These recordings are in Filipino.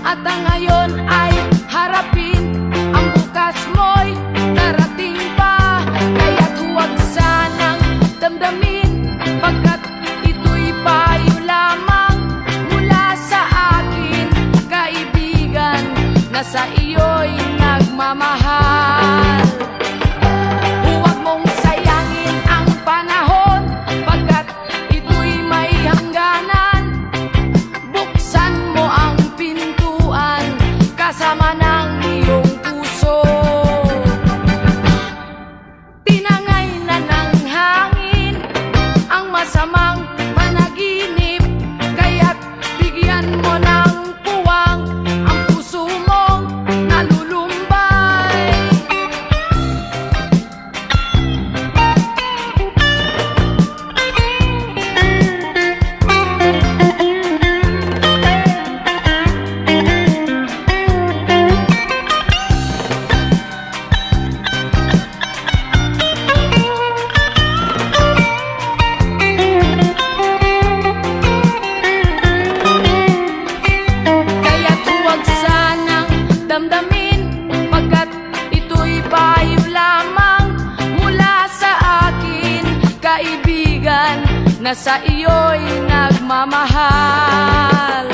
At ang ngayon ay harapin, ang bukas mo'y darating pa. Kaya't huwag sanang damdamin, pagkat ito'y payo lamang mula sa akin, kaibigan na sa iyo'y nagmamahal. Huwag mong sayangin ang panahon, pagkat ito'y may hangganan. Buksan mo ang pintuan kasama ng iyong puso. Tinangay na ng hangin ang masamang panaginip, kaya't bigyan mo ng puwang ang puso mong nalulumbay. Kaya't huwag sanang damdamin, pagkat ito'y payo lamang mula sa akin, kaibigan na sa iyo'y nagmamahal.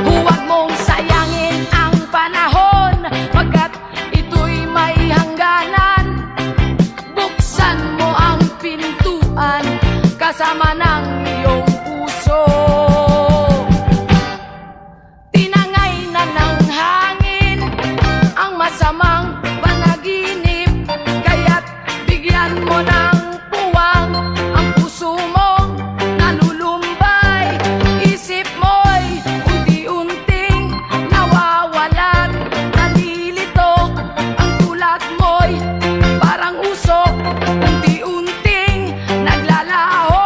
Huwag mong sayangin ang panahon, pagkat ito'y may hangganan. Buksan mo ang pintuan kasama ng iyong puso. Tinangay na ng hangin ang masamang panaginip, kaya't bigyan mo ng puwang ang puso mong nalulumbay. Isip mo'y unti-unting nawawalan, nalilito ang tulad mo'y parang usok, unti-unting naglalaho.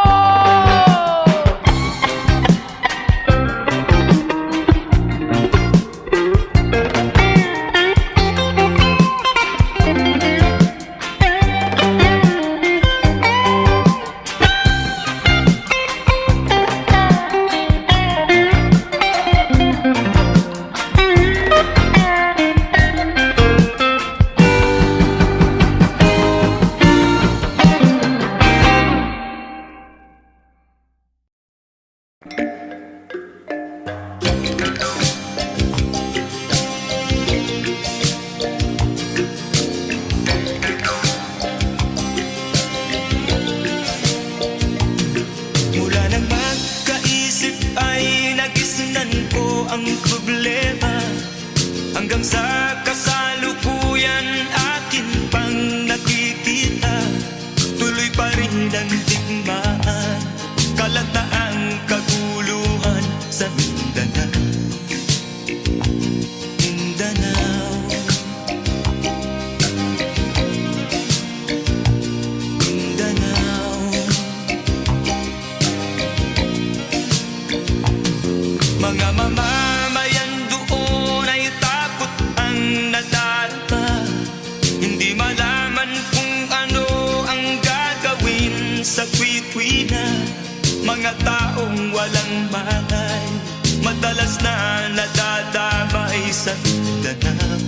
Mula nang magkaisip ay nagisnan ko ang problema, hanggang sa kasalukuyan akin pang nakikita. Tuloy pa rin ang digmaan, kalataang kaguluhan sa Mindanao. Mindanao, Mindanao. Mga mamamayan doon ay takot ang nadarama, hindi malaman kung ano ang gagawin sa kwit-kwina. Mga taong walang malay, madalas na nadadamay sa Mindanao.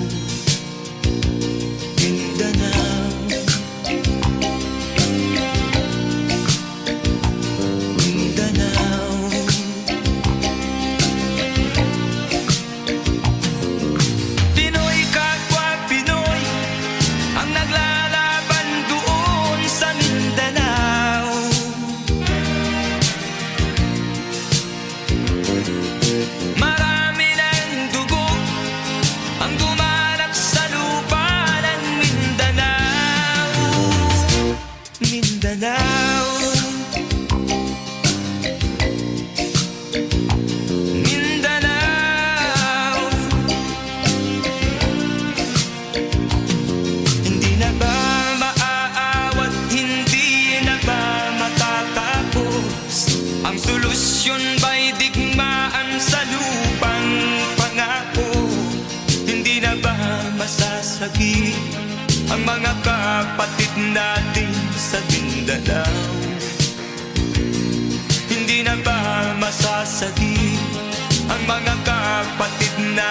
Mindanao, Mindanao. Pinoy kapwa Pinoy ang naglalaban doon sa Mindanao. Marami ng dugo ang dumalak sa lupa ng Mindanao. Mindanao, Mindanao. Hindi na ba maaawat, hindi na ba matatapos? Ang solusyon ba'y digmaan sa lupang pangako? Hindi na ba masasagi ang mga kapatid natin sa Mindanao? Hindi na ba masasagi ang mga kapatid natin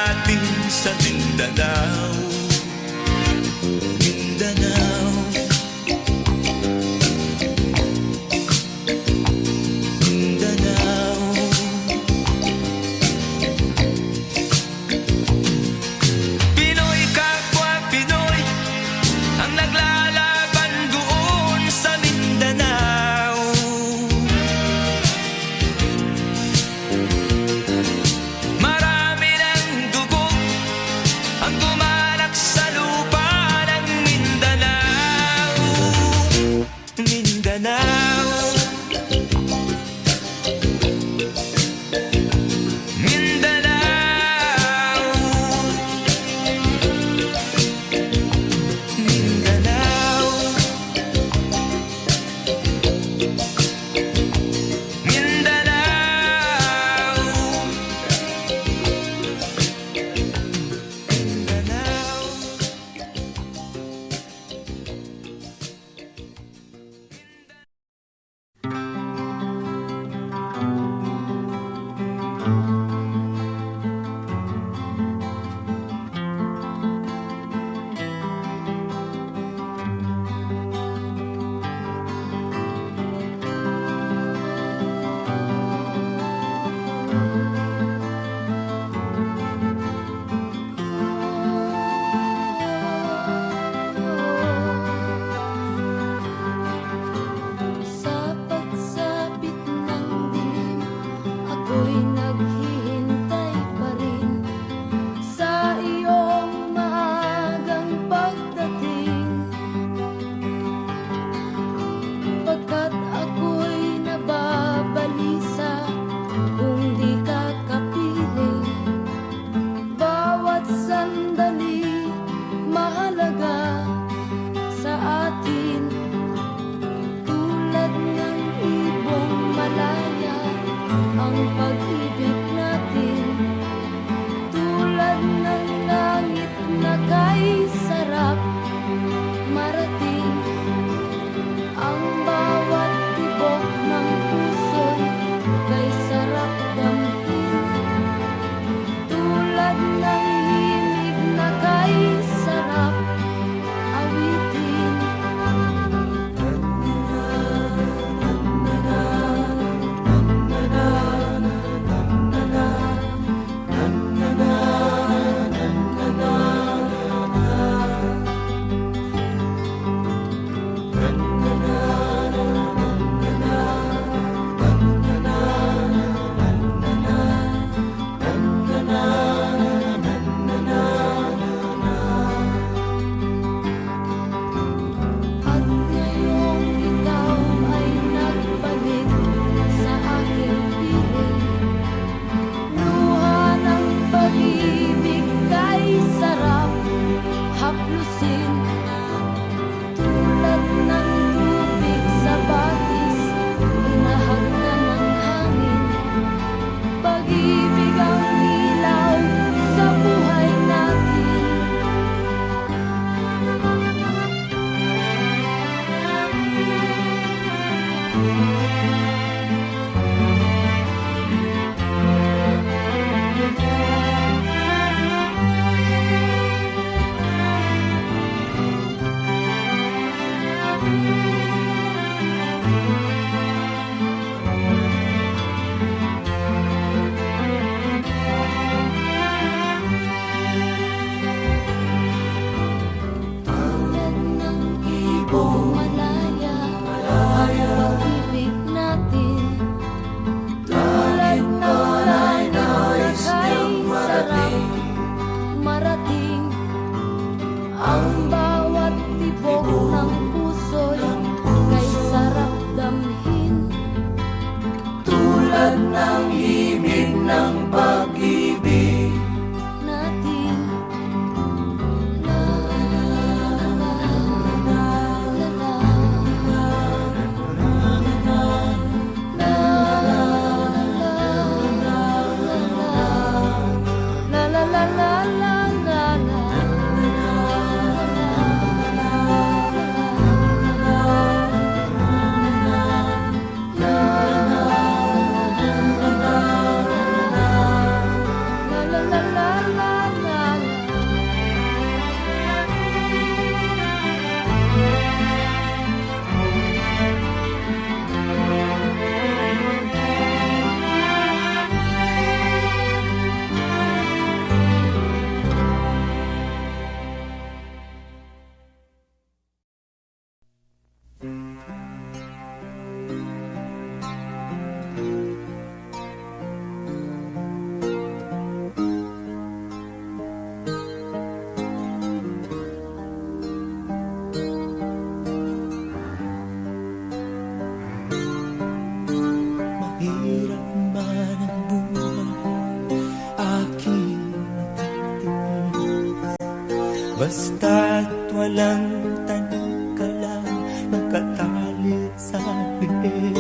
Basta't walang tanong ka lang, nakatali sa bibig.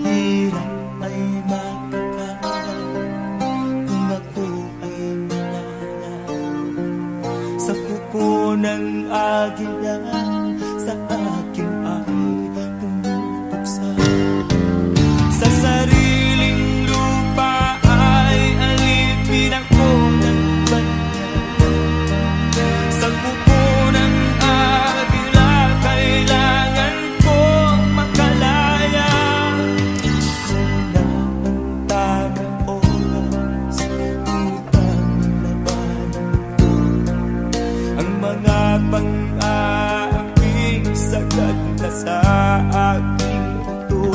Hirap ay makakaya kung ako ay malaya. Sa kuko ng agila, sa akin ay pumutuksa. Sa sariling lupa ay alipin ako ng banyaga. Sa kuko ng agila, kailangan kong makalaya. Ikaw na ang tamang oras upang labanan ko ang mga pang-aaping sagad na sa aking puto.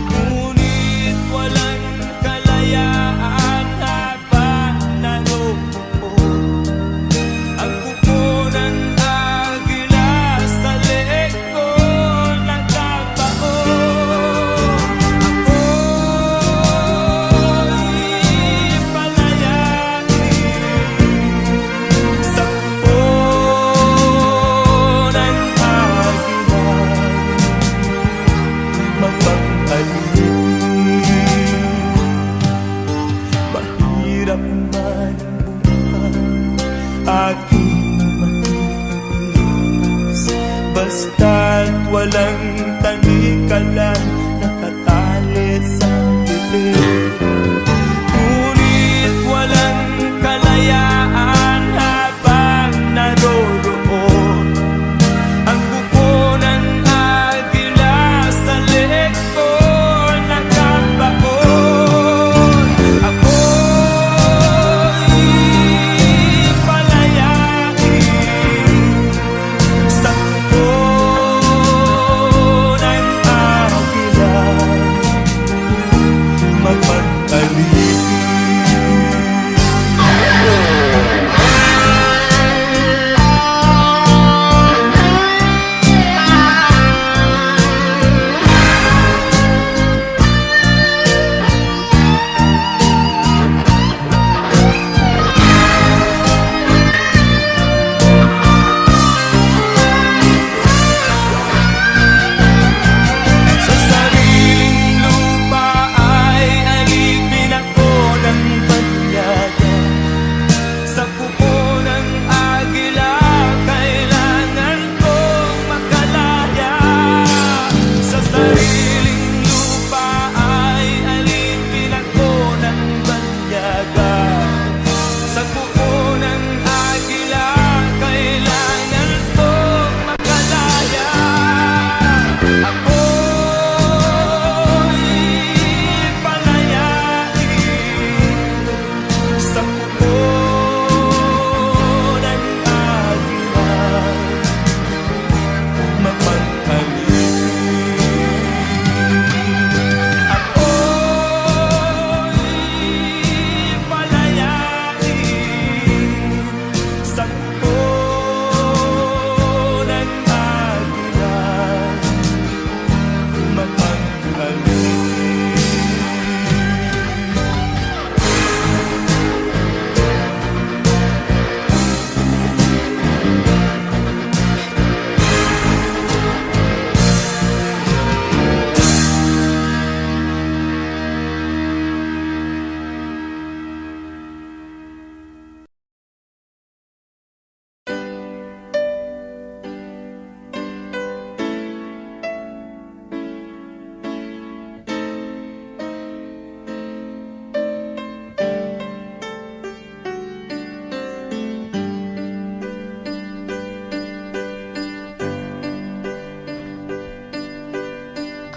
Ngunit walang kalayaan habang naroon ang kuko ng agila sa leeg ko nagkabaon. Ako'y palayain sa kuko ng agila, mapag-alipin. Mahirap man ang buhay, aking matitiis. Basta't walang tanikalan, nakatali sa bibig. Ngunit walang kalayaan habang naroroon ang kuko ng agila sa leeg ko nagkabaon. Ako'y palayain sa kuko ng agila, mapag-alipin. Sa sariling lupa ay alipin ako ng banyaga. Sa kuko ng agila, kailangan kong makalaya. Sa sariling lupa ay alipin ako ng banyaga. Sa kuko ng agila, kailangan kong makalaya. Ako'y palayain sa kuko ng agila, mapag-alipin. Ako'y palayain sa kuko ng agila, mapag-alipin.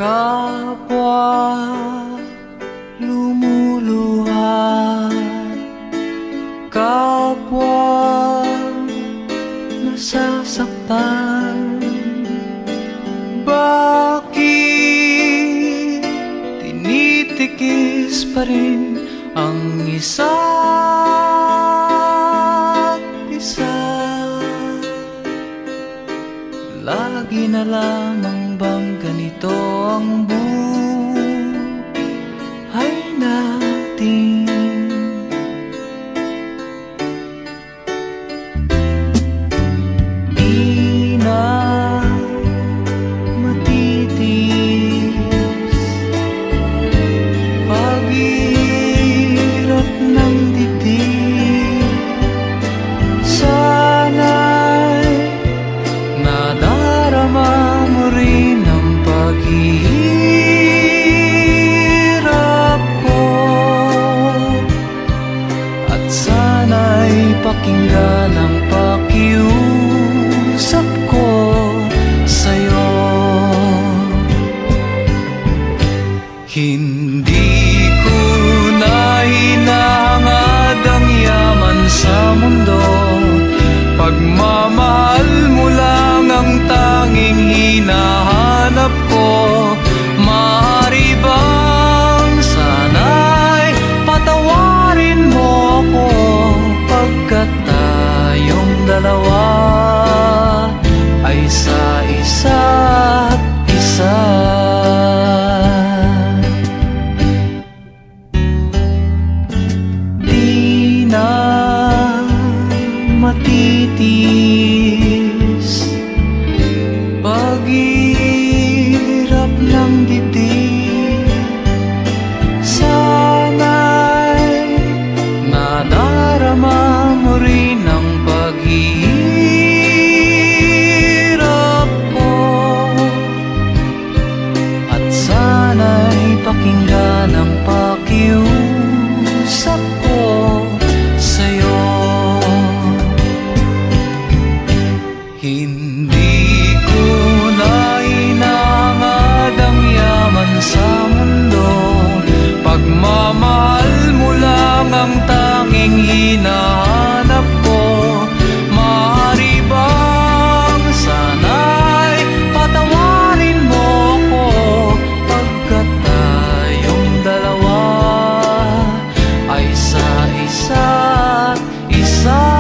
Kapwa lumuluha, kapwa nasasaktan. Bakit tinitikis pa rin ang isa't isa? Lagi na lamang bang ganito ang buhay natin? sana'y pakinggan ang pakiusap ko sa'yo. Hindi ko na hinahangad ang yaman sa mundo, pagmamahal mo lang ang tanging hinahanap ko. Maaari bang sana'y patawarin mo ako, pagkat tayong dalawa ay sa isa't isa. Di na matitis paghihirap ng dibdib, sana'y nadarama mo rin ang paghihirap ko, at sana'y pakinggan ang pakiusap ko sa'yo. Hindi ko na hinahangad ang yaman sa mundo, pagmamahal mo lang ang tanging hinahanap ko. Maaari bang sana'y patawarin mo ako, pagkat tayong dalawa ay sa isa't isa.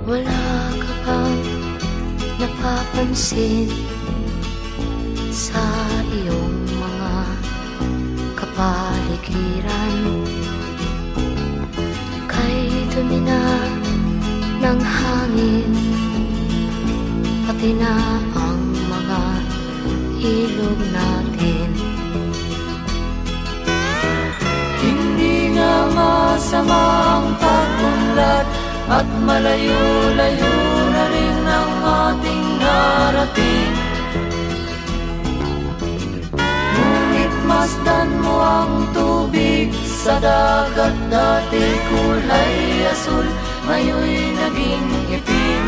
Wala ka bang napapansin sa iyong mga kapaligiran? Kay dumi na ng hangin, pati na ang mga ilog natin. Hindi nga masamang pag-unlad, at malayo-layo na rin ang ating narating. Ngunit masdan mo ang tubig sa dagat, dati kulay asul, ngayon'y naging itim.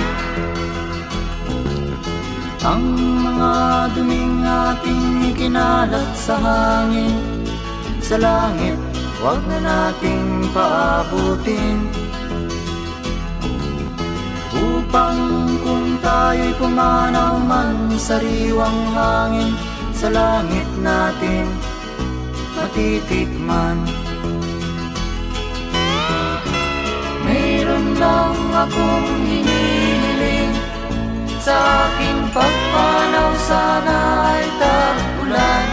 Ang mga duming ating ikinalat sa hangin, sa langit, huwag na nating paabutin, upang kung tayo'y pumanaw man sa riwang hangin, sa langit natin matitikman. Mayroon lang akong hinihiling, sa aking pagpanaw sana ay tag-ulan.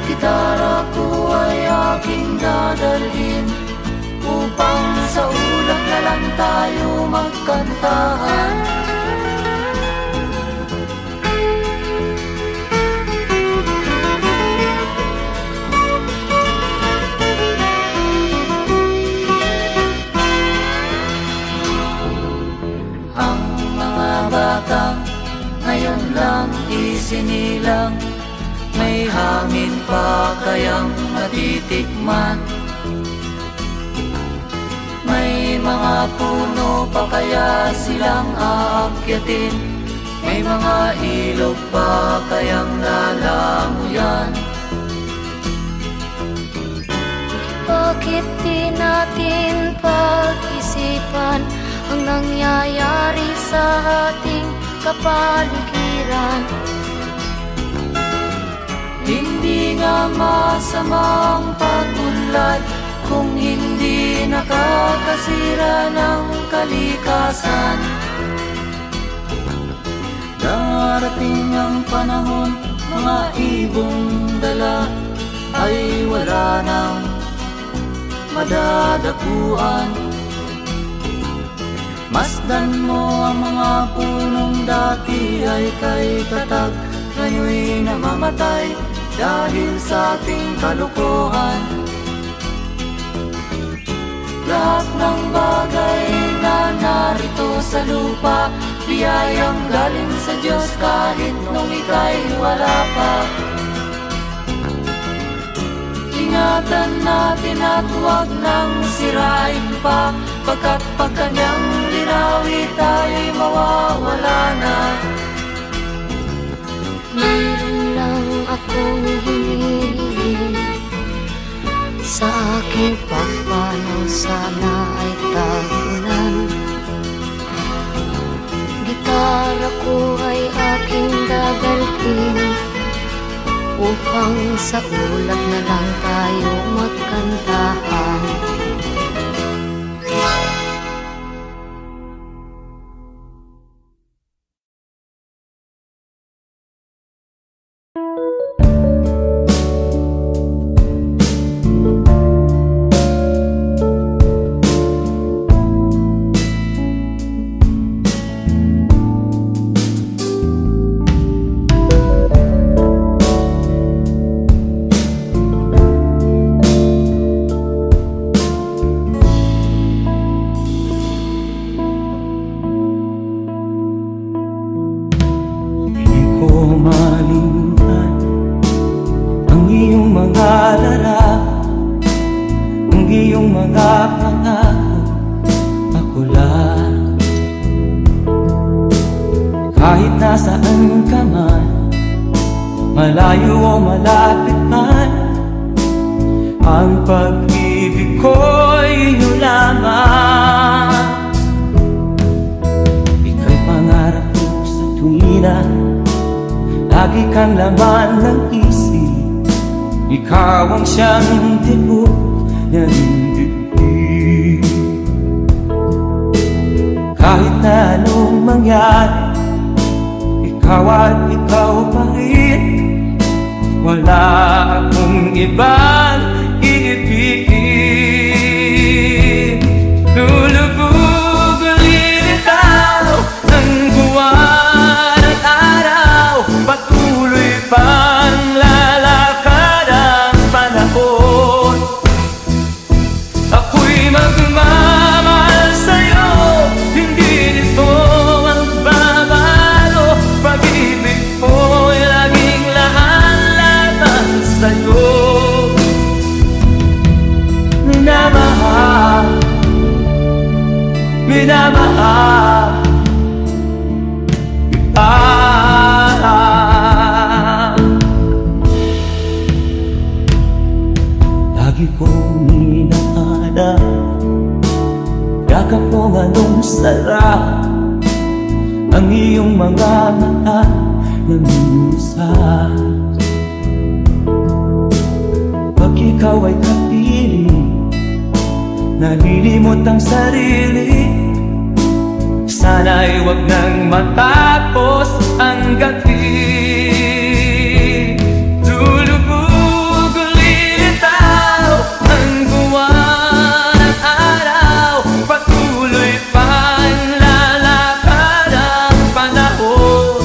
Gitara ko ay aking dadalhin, upang sa ulap na lang tayo magkantahan. Ang mga batang ngayon lang isinilang, may hangin pa kayang natitikman? May mga puno pa kaya silang aakyatin? May mga ilog pa kayang lalamuyan? Bakit di natin pag-isipan ang nangyayari sa ating kapaligiran? Hindi nga masamang pag-unlad, kung hindi nakakasira ng kalikasan. Darating ang panahon, mga ibong dala ay wala nang madadapuan. Masdan mo ang mga punong dati ay kay tatag, ngayon'y namamatay dahil sa ating kalukuhan. Lahat ng bagay na narito sa lupa, biyayang galing sa Diyos kahit nung ika'y wala pa. Ingatan natin at huwag nang sirain pa, pagkat pag kanyang linawi tayo'y mawawala na. Meron lang akong hinihiling, sa aking pagpanaw sana ay tagulan. Gitara ko ay aking dadalhin, upang sa ulap na lang tayo magkantahan. Kahit nasaan ka man, malayo o malapit man, ang pag-ibig ko'y inyo lamang. Ika'y pangarap ko sa tuwina, lagi kang laman ng isip. Ikaw ang siyang tibok ng dibdib. Kahit na anong mangyari, ikaw at ikaw pa rin. Wala akong ibang iibigin. Lulubog lilitaw ng buwan at araw, patuloy pang lalakad ang panahon. Ako'y magmamahal sa'yo, hindi nito magbabago. Pag-ibig ko'y laging lahat-lahat sa'yo. Minamahal, minamahal kita. Lagi kong hinahanap, yakap kong anong sarap, ang iyong mga mata na minsan. Pag ikaw ay kapiling, nalilimot ang sarili. Sana'y wag nang matapos ang gabi. Lulubog lilitaw ang buwan at araw, patuloy pang lalakad ang panahon.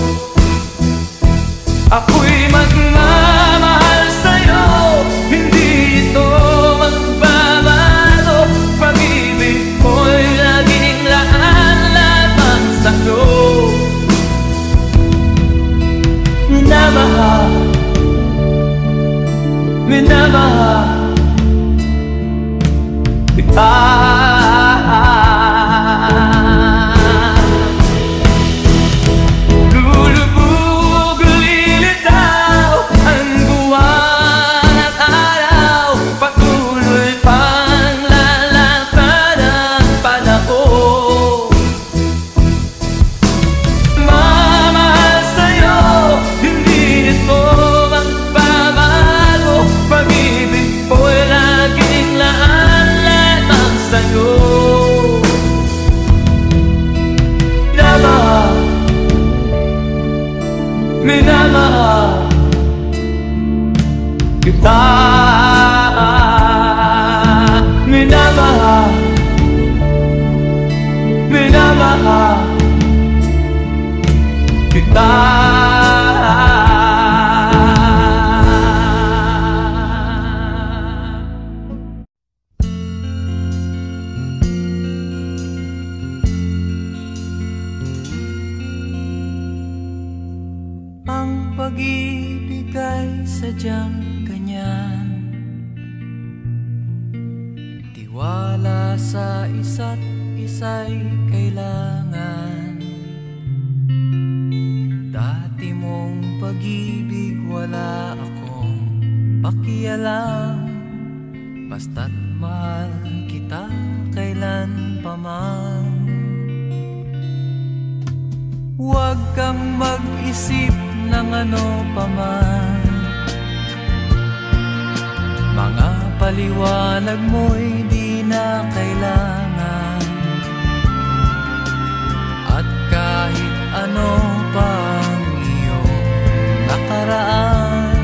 Ako'y magmamahal sa'yo, hindi ito magbabago. Pag-ibig ko'y laging lahat-lahat sa'yo. minamahal kita. Ang pag-ibig ay sadyang ganyan, tiwala sa isa't isa'y kailangan. Dati mong pag-ibig wala akong pakialam, basta't mahal kita kailan pa man. Huwag kang mag-isip ng ano pa man, mga paliwanag mo'y di na kailangan. At kahit ano pa ang iyong nakaraan,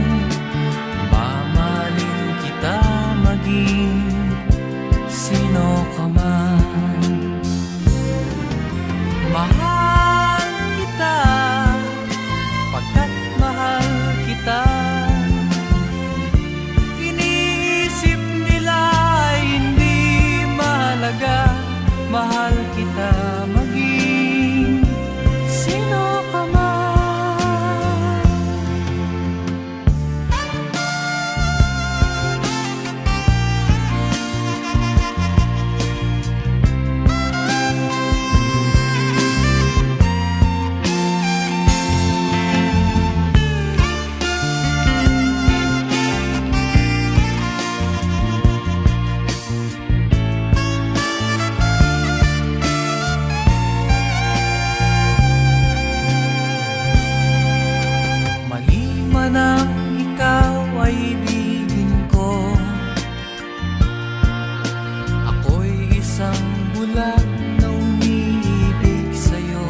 mamahalin kita maging sino ka man. Mahal kita pagkat mahal kita. Iniisip nila ay hindi mahalaga, mahal kita maging sino ka man. Mali man ang ikaw ay ibigin ko, ako'y isang bulag na umiibig sa'yo.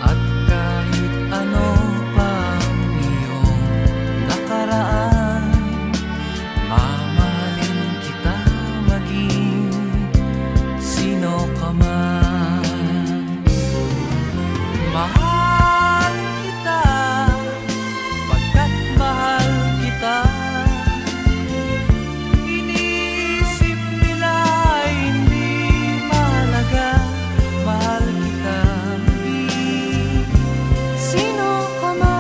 At kahit ano pa ang iyong nakaraan, mamahalin kita maging sino ka man. Mahal kita pagkat mahal kita. Iniisip nila ay hindi mahalaga, mahal kita maging sino ka man.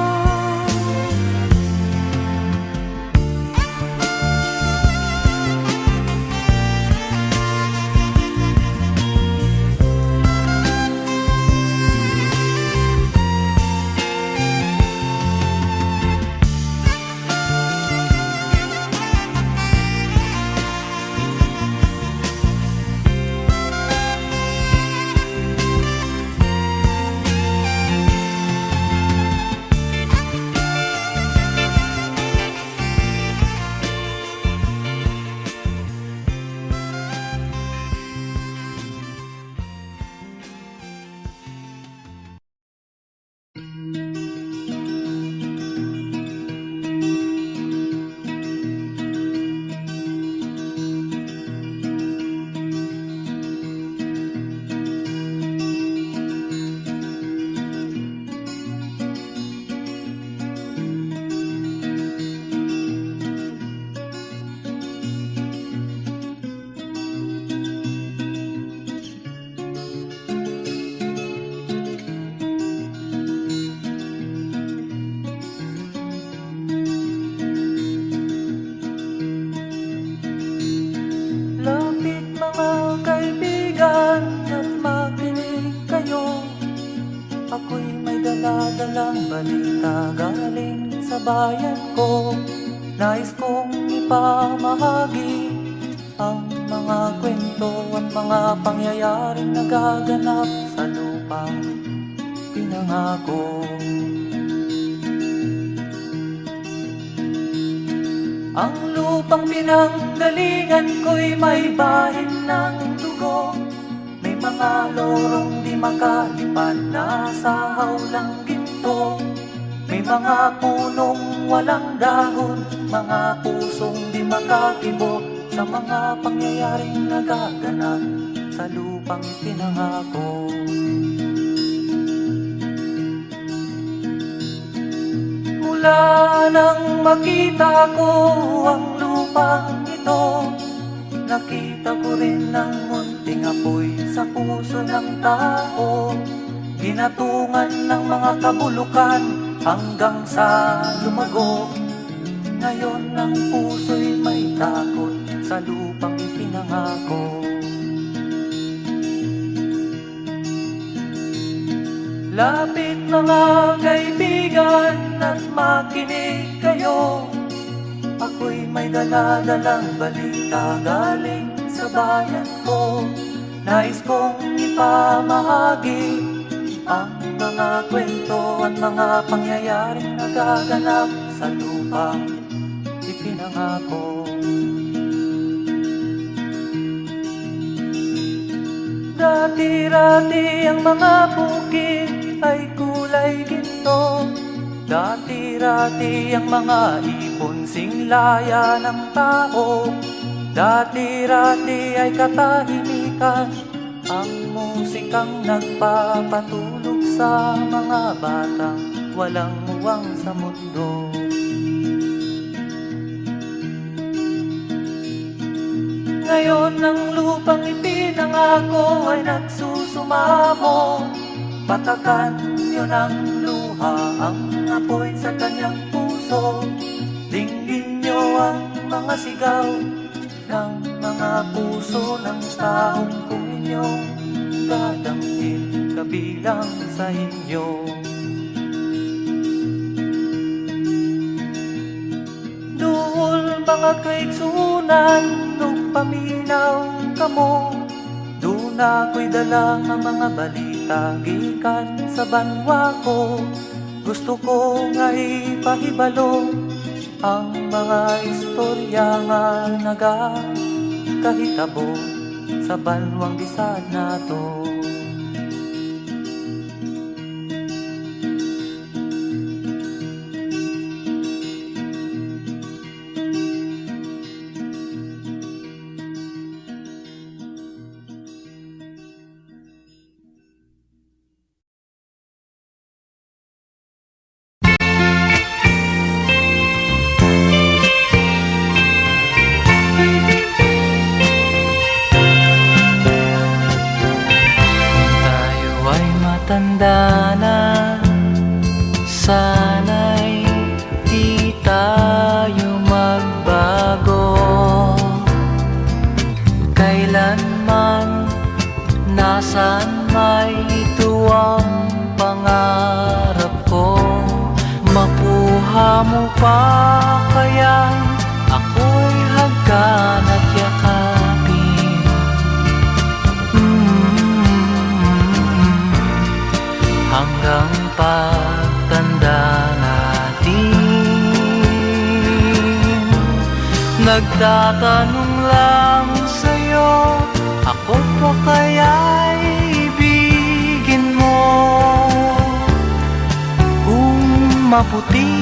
Lapit mga kaibigan at makinig kayo, ako'y may dala-dalang balita galing sa bayan ko. Nais kong ipamahagi ang mga kwento at mga pangyayaring nagaganap sa lupang pinangako. Ang lupang pinanggalingan ko'y may bahin ng dugo, may mga lorong di makalipad na sa hawlang ginto, may mga punong walang dahon, mga pusong di makakibo sa mga pangyayaring nagaganap sa lupang pinangako. Mula nang makita ko ang lupang ito, nakita ko rin ang munting apoy sa puso ng tao. Ginatungan ng mga kabulukan hanggang sa lumago. Ngayon ang puso'y may takot sa lupang ipinangako. Lapit mga kaibigan at makinig kayo. Ako'y may dala-dalang balita galing sa bayan ko. Nais kong ipamahagi ang mga kwento at mga pangyayaring nagaganap sa lupang ipinangako. Dati-rati ang mga bukid ay kulay ginto. Dati-rati ang mga ibon singlaya ng tao. Dati-rati ay katahimikan ang musikang nagpapatulog sa mga batang walang muwang sa mundo. Ngayon ang lupang ipinangako ay nagsusumamo. Patakan niyo ng luha ang apoy sa kanyang puso. Dinggin niyo ang mga sigaw ng mga puso ng taong kung inyong dadamhin kabilang sa inyo. Duol mga kaigsunan nung paminaw kamo. Doon ako'y dala ng mga balita gikan sa banwa ko. Gusto ko nga ipahibalo ang mga istorya nga nagakahitabo sa banwang bisag nato. Tanda na, sana'y di tayo magbago. Kailanman, nasan may ito ang pangarap ko. Makuha mo pa kaya ako'y hagkan at yakapin. Hanggang pagtanda natin, nagtatanong lang sa'yo, ako pa kaya'y ibigin mo? Kung maputi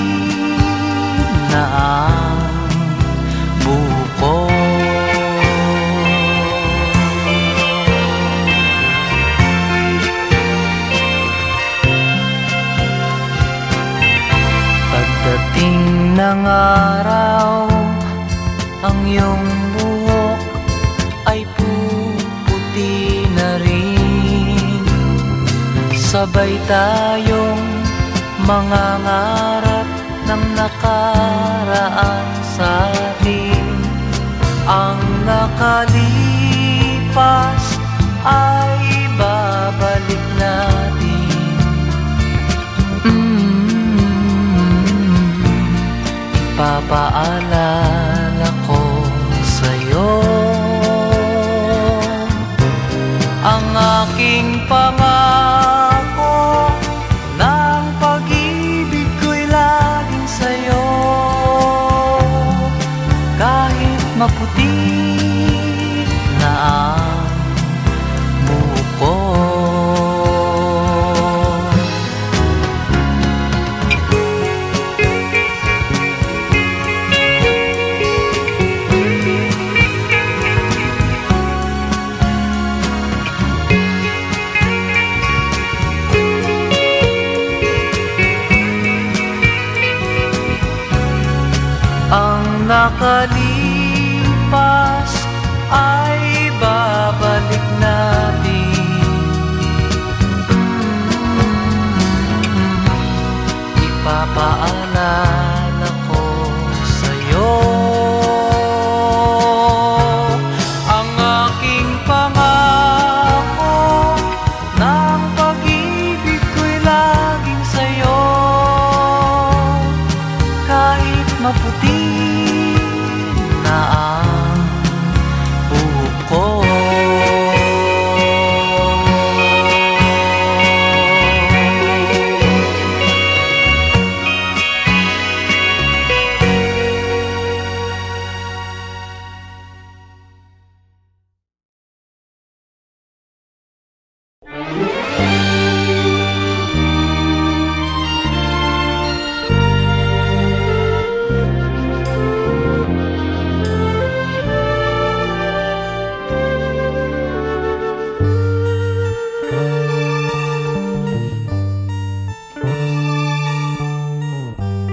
na ang buko. Pagdating ng araw, ang iyong buhok ay puputi na rin. Sabay tayong mangangarap ng nakaraan sa atin. Ang nakalipas ay babalik natin. Papaalala ko sa'yo ang aking pangako ng pag-ibig ko'y laging sa'yo. Kahit maputi na ang buko. nakalipas ay babalik natin. Ipapaalala ko sa'yo ang aking pangako ng pag-ibig ko'y laging sa'yo. Kahit maputi na ang buhok ko,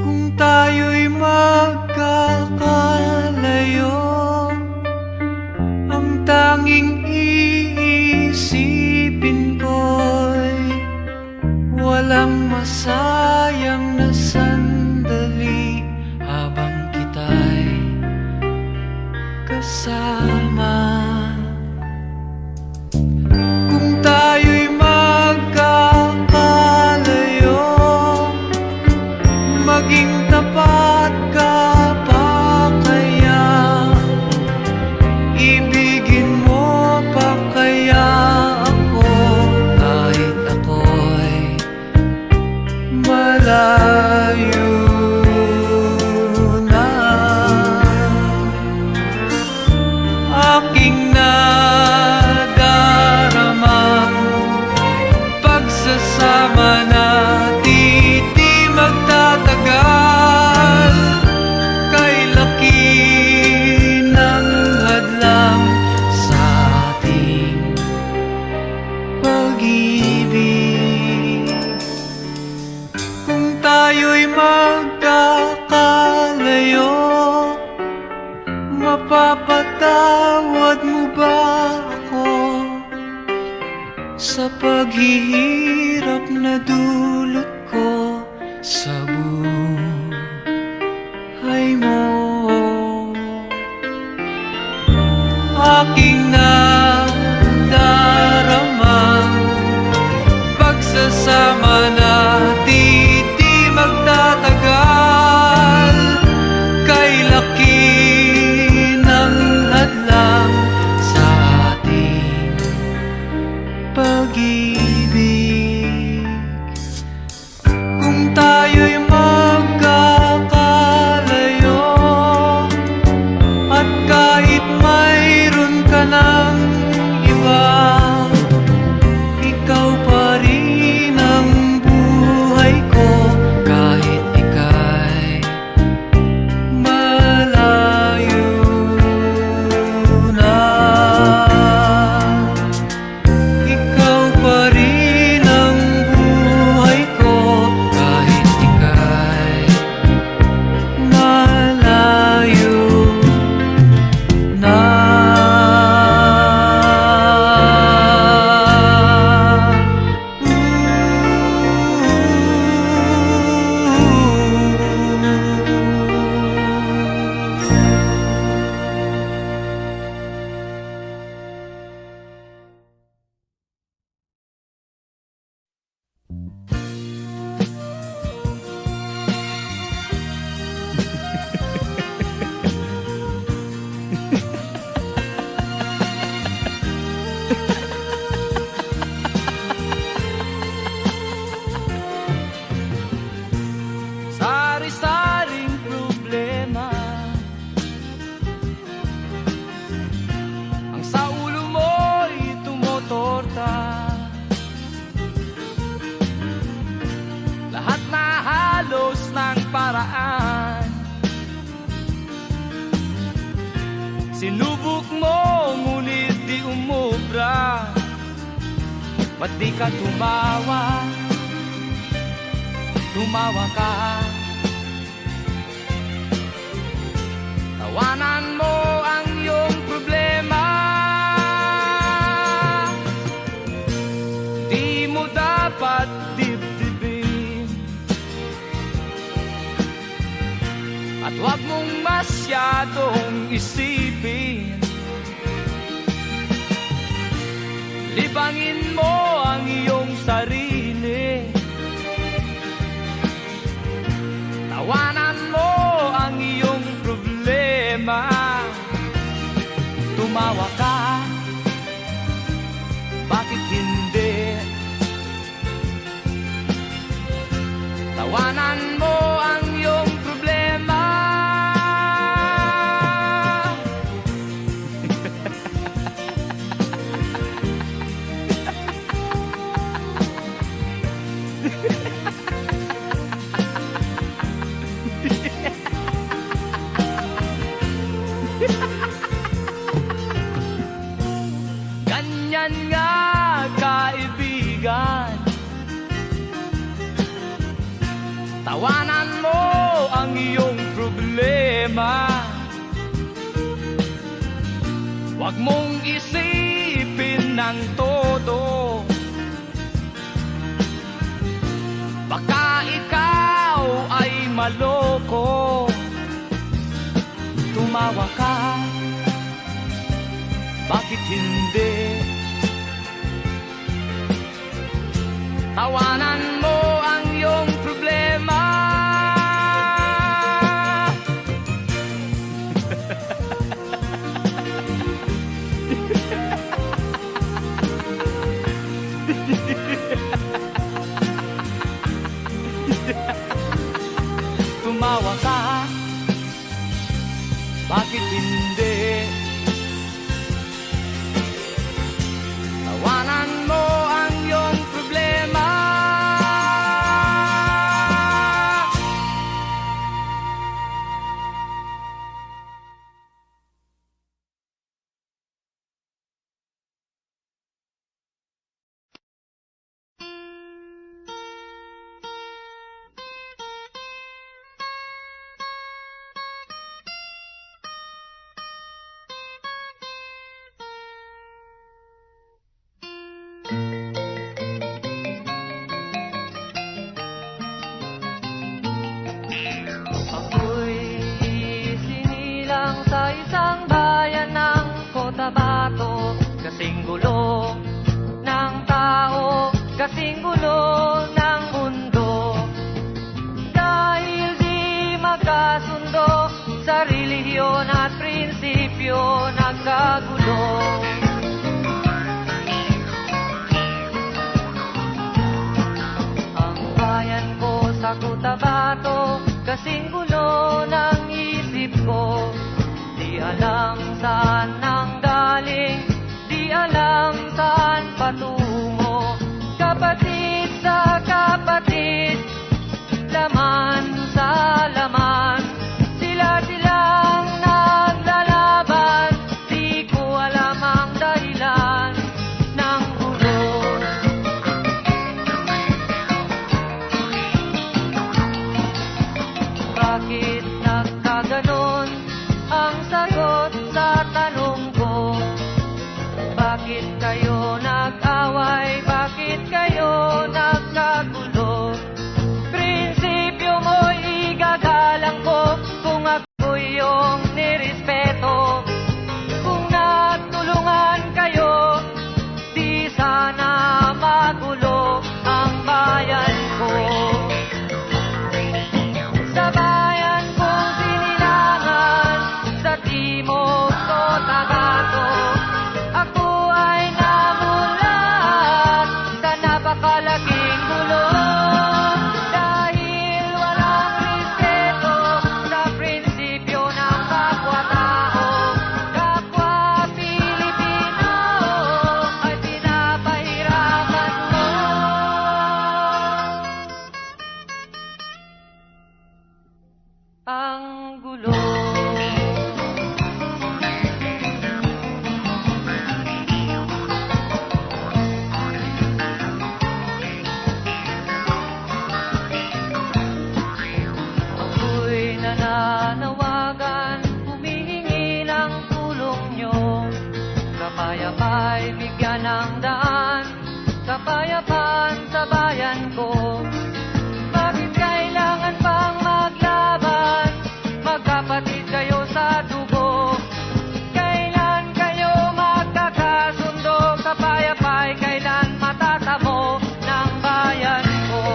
kung tayo'y magkakalayo, ang tanging iisipin ko'y walang masayang na sandali habang kita'y kasama. Kung tayo'y magkakalayo, maging tapat ka pa kaya? Ibigin mo pa kaya ako kahit ako'y malayo na? Aking nadaramang pagsasama natin di magtatagal. Kay laki ng hadlang sa ating pag-ibig. Kung tayo'y magkakalayo, mapapatawad mo ba ako sa paghihirap na dulot ko sa buhay mo? Aking nadaramang pagsasama natin di magtatagal. Kay laki ng hadlang sa ating pag-ibig. Kung tayo'y magkakalayo, at kahit mayroon ka ng iba, ikaw pa rin ang buhay ko kahit ika'y malayo na. Ikaw pa rin ang buhay ko kahit ika'y malayo na. Sari-saring problema ang sa ulo mo'y tumotorta. Lahat na halos ng paraan sinubok mo, ngunit di umubra. Ba't di ka tumawa? Tumawa ka. Tawanan mo ang iyong problema. Di mo dapat dibdibin, at huwag mong masyadong isipin. Libangin mo ang iyong sarili. Tawanan mo ang iyong problema. Tumawa ka, bakit hindi? Tawanan mo ang iyong problema. Ganyan nga, kaibigan. Tawanan mo ang iyong problema. Huwag mong isipin ng todo. Baka ikaw ay maloko. Tumawa ka, bakit hindi? Tawanan mo ang iyong problema. Tumawa ka, bakit hindi? Tawanan mo ang iyong problema. Ako'y isinilang sa isang bayan ng Cotabato. Kasing gulo ng tao, kasing gulo ng mundo. Dahil di magkasundo sa relihiyon at prinsipyo, nagkagulo. Ang bayan ko sa Cotabato, kasing gulo ng isip ko. Di alam saan nang galing, di alam saan patungo. Kapatid sa kapatid, laman sa laman, sila-silang naglalaban. Di ko alam ang dahilan ng gulo. Bakit nagkaganon ang sagot sa tanong ko? Bakit kayo nag-away? Bakit kayo ang daan, kapayapaan sa bayan ko. Bakit kailangan pang maglaban? Magkapatid kayo sa dugo. Kailan kayo magkakasundo? Kapayapay, kailan matatamo ng bayan ko?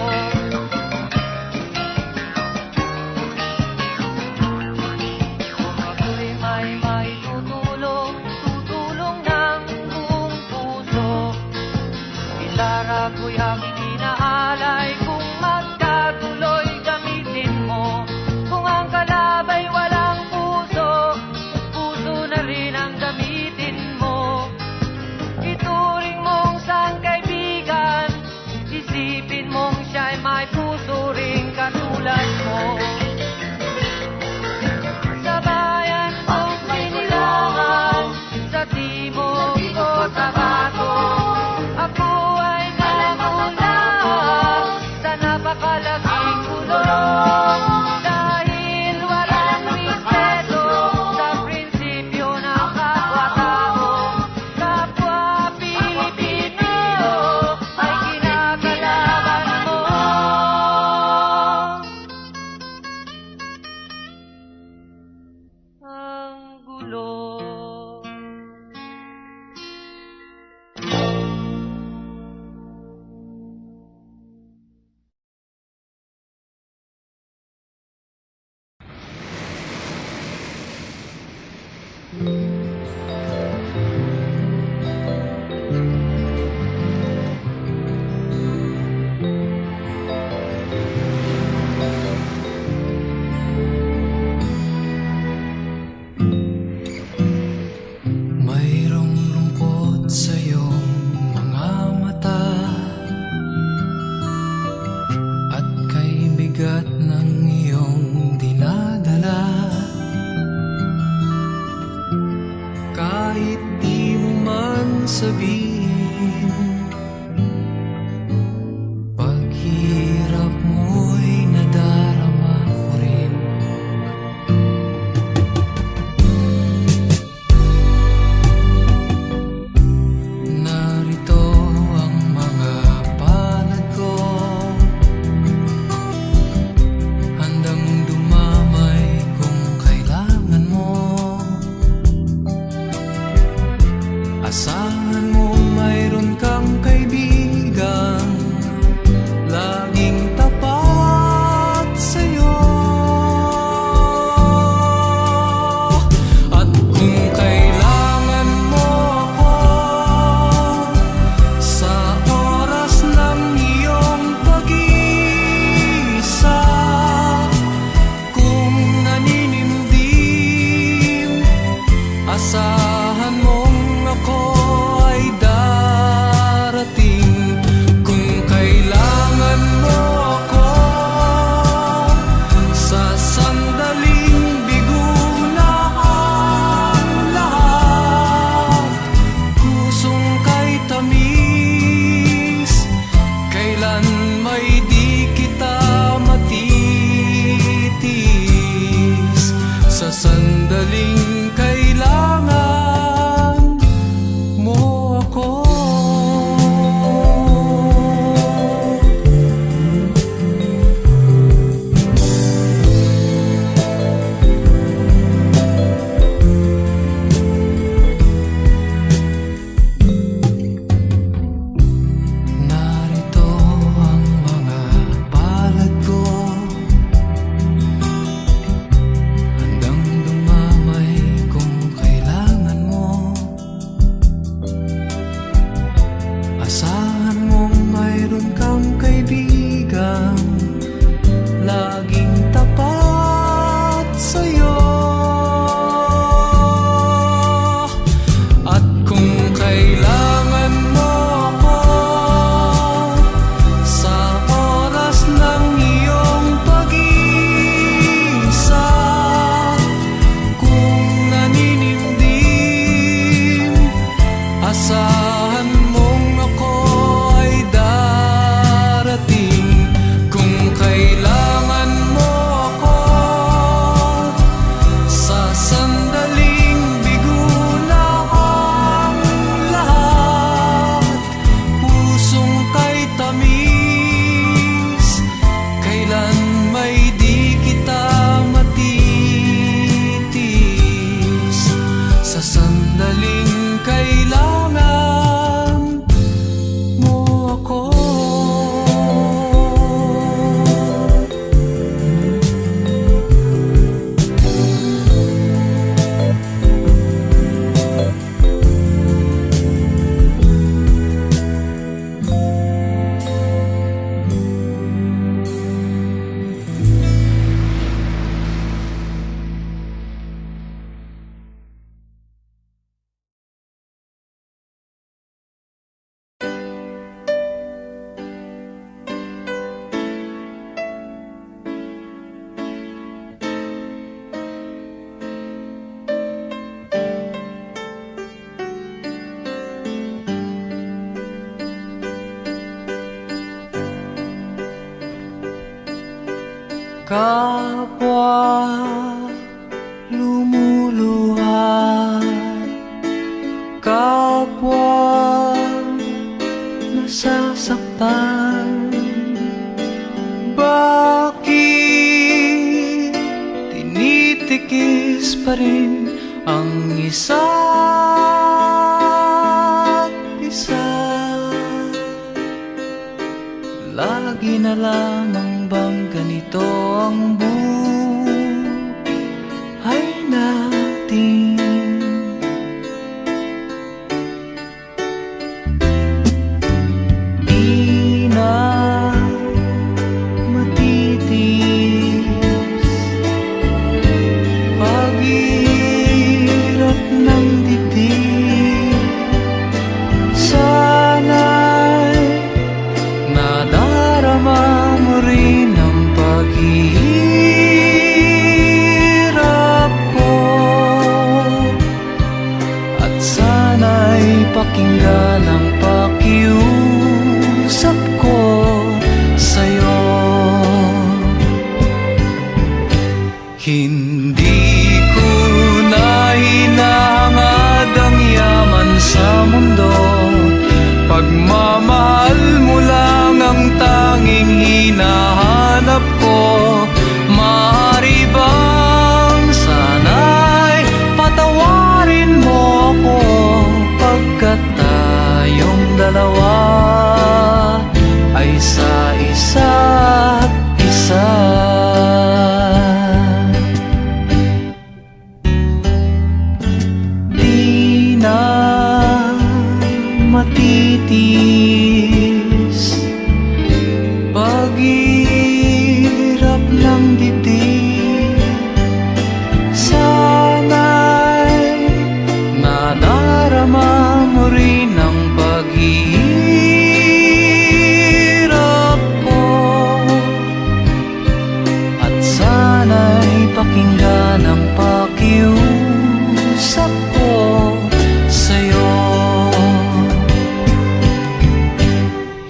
Kung ako'y may maitutulong, tutulong ng buong puso. Gitara ko'y aking inaalay, kung magkatuloy gamitin mo. Kung ang kalabay walang puso, puso na rin ang gamitin mo. Ituring mong sang kaibigan, isipin mong siya'y may puso ring katulad mo. Sa bayan kong sinilangan, sa timog o tabato, ako ay namuna sa napakalaking kulong. Dahil walang respeto sa prinsipyo ng kapwa-tao, kapwa Pilipino ay kinakalaban mo. Ang gulo. Mayroong lungkot sa iyong mga mata, at kay bigat ng iyong dinadala. Kahit di mo man sabihin, paghirap mo'y nadarama ko rin. Narito ang mga palad ko, handang dumamay kung kailangan mo. Asahan mo mayroon kang kaibigan, laging tapat sa'yo. At kung kailangan mo ako sa oras ng iyong pag-iisa, kung naninimdim, asahan mong ako ay darating. Kung kailangan mo ako sa sandaling bigo na ang lahat, pusong kay tamis, kailan may di kita matitis. Sa sandaling kailangan mo ako. Narito ang mga palad ko, handang dumamay kung kailangan mo. Asahan mong mayroon kang kaibigan, laging tapat sa'yo. At kung kailangan mo ako sa oras ng iyong pag-iisa, kung naninimdim, asahan mong ako ay darating. kapwa lumuluha, kapwa nasasaktan. Bakit tinitikis pa rin ang isa't isa? Lagi na lamang bang ganito ang buhay natin? Di na matitis paghirap ng dibdib. Sana'y nadarama mo rin ang paghihirap ko, at sana'y pakinggan ang pakiusap ko sa'yo. Hindi ko na hinahangad ang yaman sa mundo, pagmamahal mo lang ang tanging hinahanap ko. Maaari bang sana'y patawarin mo ako, pagkat tayong dalawa ay sa isa't isa. Di na matitis paghirap ng dibdib. Sana'y nadarama mo rin ang paghihirap ko, at sana'y pakinggan ang pakiusap ko sa'yo.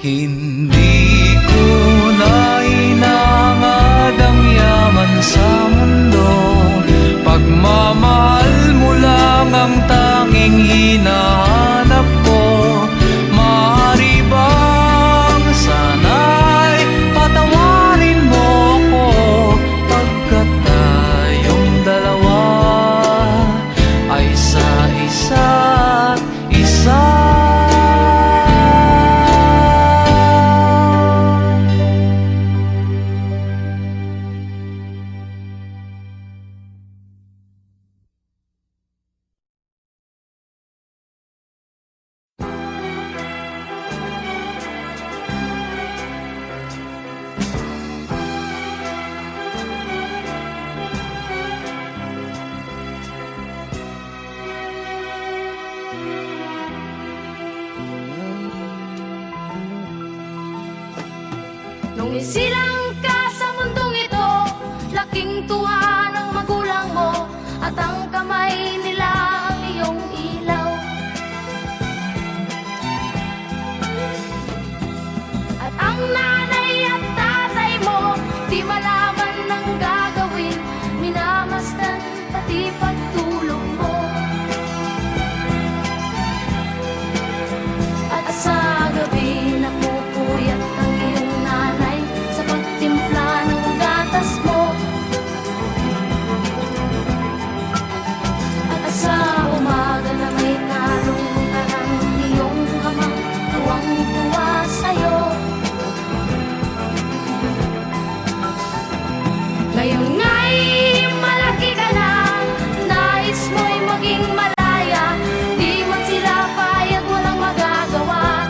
Hindi ko na hinahangad ang yaman sa mundo, pagmamahal mo lang ang tanging hinahanap ko. Maaari bang sana'y patawarin mo ako, pagkat tayong dalawa ay sa isa't isa. Nung isilang ka sa mundong ito, laking tuwa ng magulang mo, at ang kamay nila ang iyong ilaw. At ang nanay at tatay mo, di malaman ng gagawin, minamasdan pati pagtulog mo. At sa gabi napupuyat ang iyong nanay sa pagtimpla ng gatas mo. At sa umaga na may kalungkutan ang iyong amang tuwang-tuwa sa'yo. Ngayon nga'y malaki ka na, nais mo'y maging malaya, di man sila payag, walang magagawa.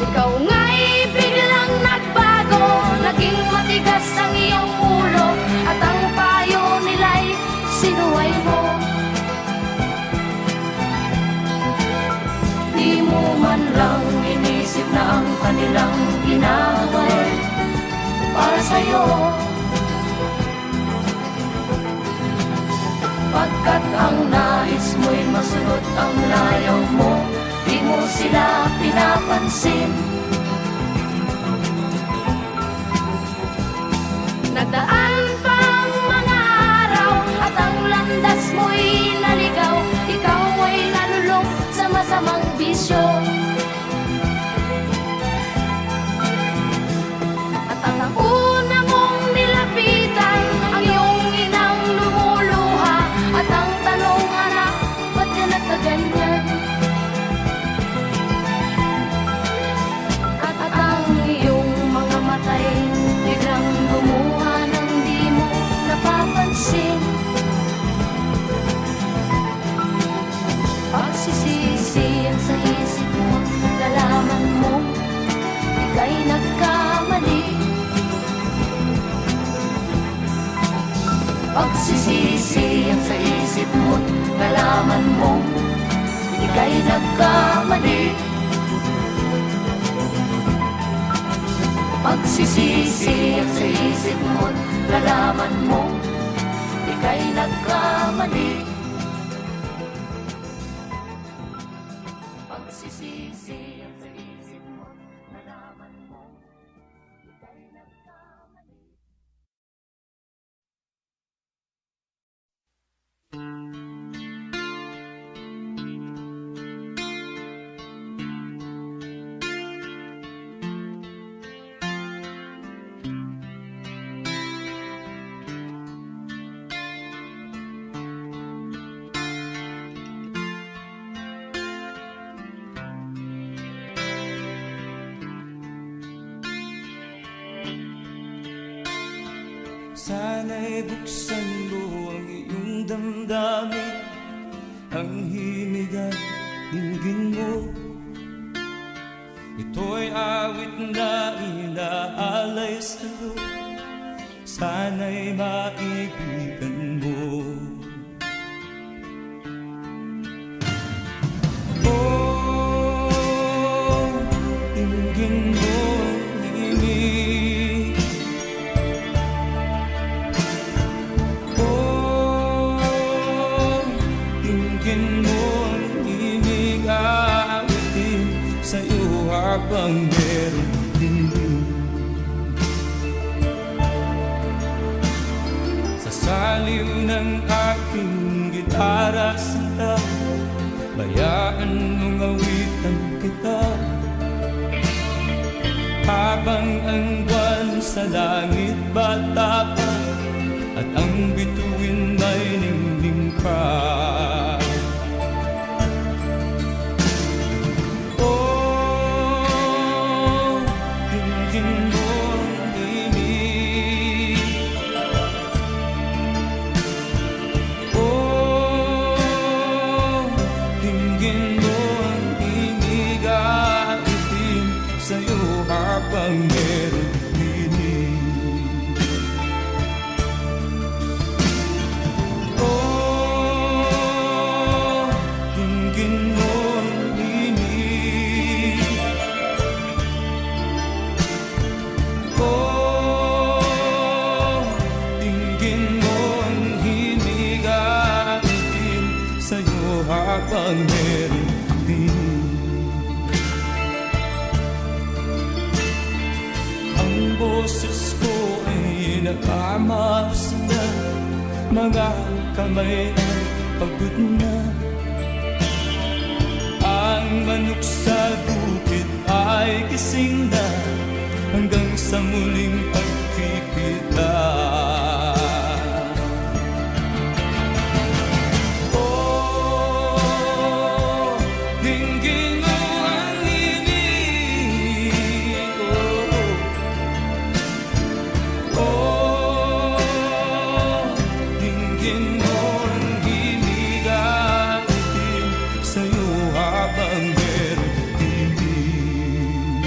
Ikaw nga'y biglang nagbago, naging matigas ang iyong ulo, at ang payo nila'y sinuway mo. Di mo man lang inisip na ang kanilang ginawa'y para sa'yo. Pagkat ang nais mo'y masunod ang layaw mo, di mo sila pinapansin. Pagsisisi ang sa isip mo, lalaman mo ika'y nagkamali. Pagsisisi ang sa isip mo, nalaman mo ika'y nagkamali. Pagsisisi ang sa isip mo, nalaman mo ika'y nagkamali. Pagsisisi ang sa isip mo, nalaman mo ika'y nagkamali. Sana'y buksan mo ang iyong damdamin, ang himig at dinggin mo. Ito'y awit na inaalay sa'yo, sana'y maibigan mo. Oh, dinggin mo ang himig. Dinggin mo ang himig, aawitin sa'yo habang meron din. Sa saliw ng aking gitara sinta, bayaan mong awitan kita. Habang ang buwan sa langit bata pa, at ang bituin may ningning pa. Oh, dinggin mo ang himig. Oh, dinggin mo ang himig, aawitin sa'yo habang meron dinig. Dinggin mo ang himig. Oh, dinggin mo ang himig, aawitin sa'yo habang meron dinig. Ang boses ko ay nakamaos na, mga kamay ay pagod na. Ang manok sa bukid ay gising na, hanggang sa muling pagkikita. Oh, dinggin mo ang himig. Oh, dinggin mo ang himig, aawitin sa'yo habang meron dinig.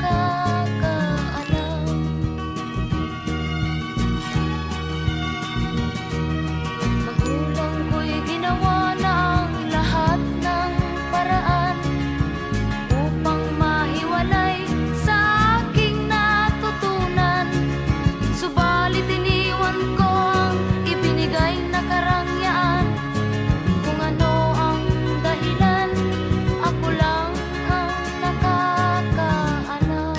nakakaalam. Magulang ko'y ginawa ng lahat ng paraan upang mahiwalay sa aking natutunan. Subalit iniwan ko ang ibinigay na karangyaan. Kung ano ang dahilan, ako lang ang nakakaalam.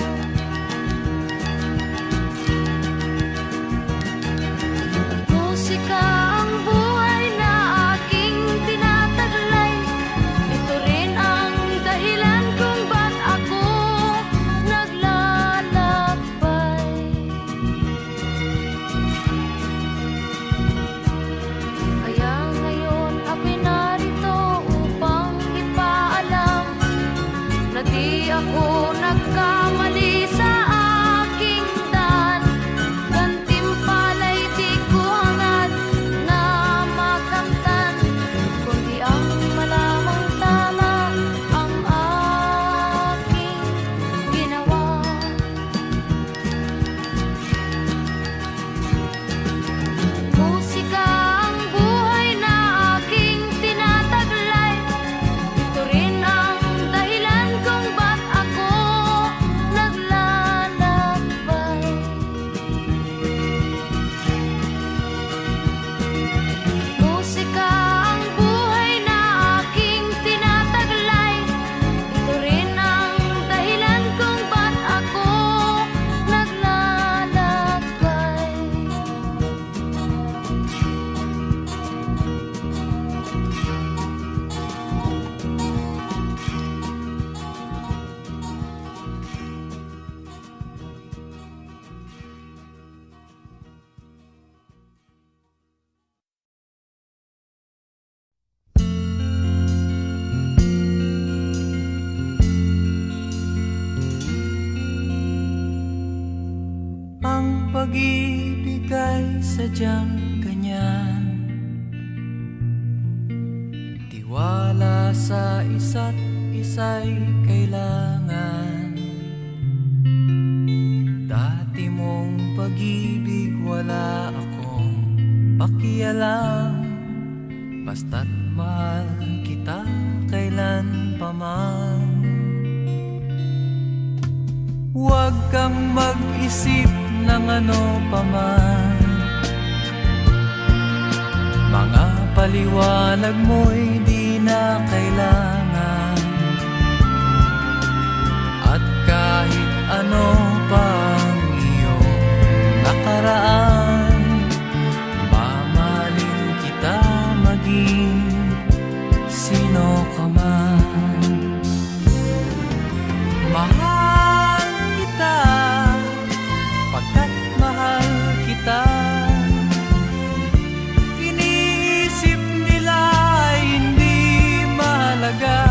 Musika ang buhay na aking tinataglay. Ito rin ang dahilan kung ba't ako naglalakbay. Kaya ngayon ako'y narito upang ipaalam na di ako nagkamali sa aking daan. Gantimpala'y di ko hangad na makamtan, kundi ang malamang tama ang aking ginawa. Musika ang buhay na aking tinataglay. Ito rin ang dahilan kung ba't ako naglalakbay. Musika ang buhay na aking tinataglay. Ito rin ang dahilan kung ba't ako naglalakbay. Ang pag-ibig ay sadyang ganyan. Tiwala sa isa't isa'y kailangan. Dati mong pag-ibig wala akong pakialam. Basta't mahal kita kailan pa man. Huwag kang mag-isip ng ano pa man. Mga paliwanag mo'y di na kailangan. At kahit ano pang iyong nakaraan, mamahalin kita maging sino ka man. Mahal kita pagkat mahal kita. Iniisip nila ay hindi mahalaga.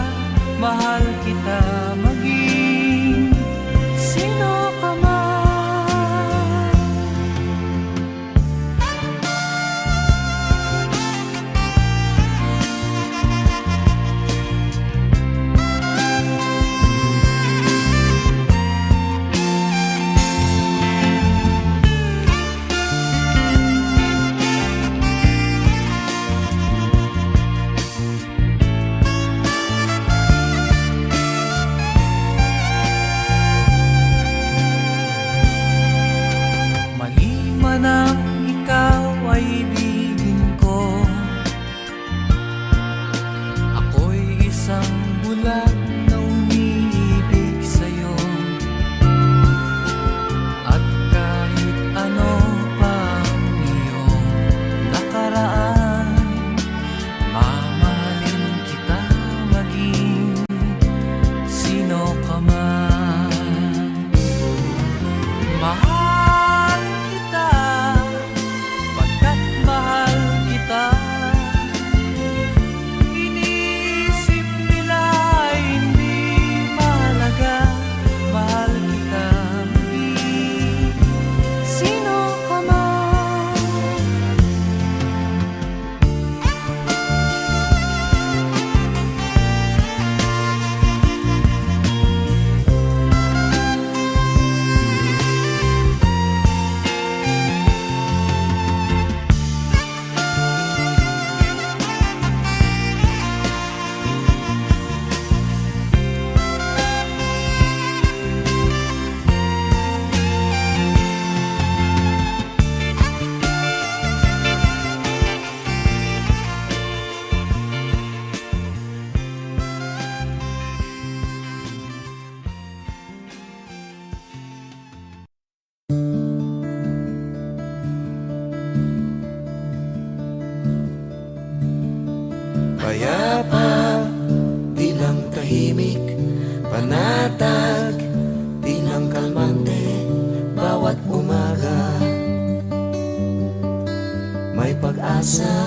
pag-asa.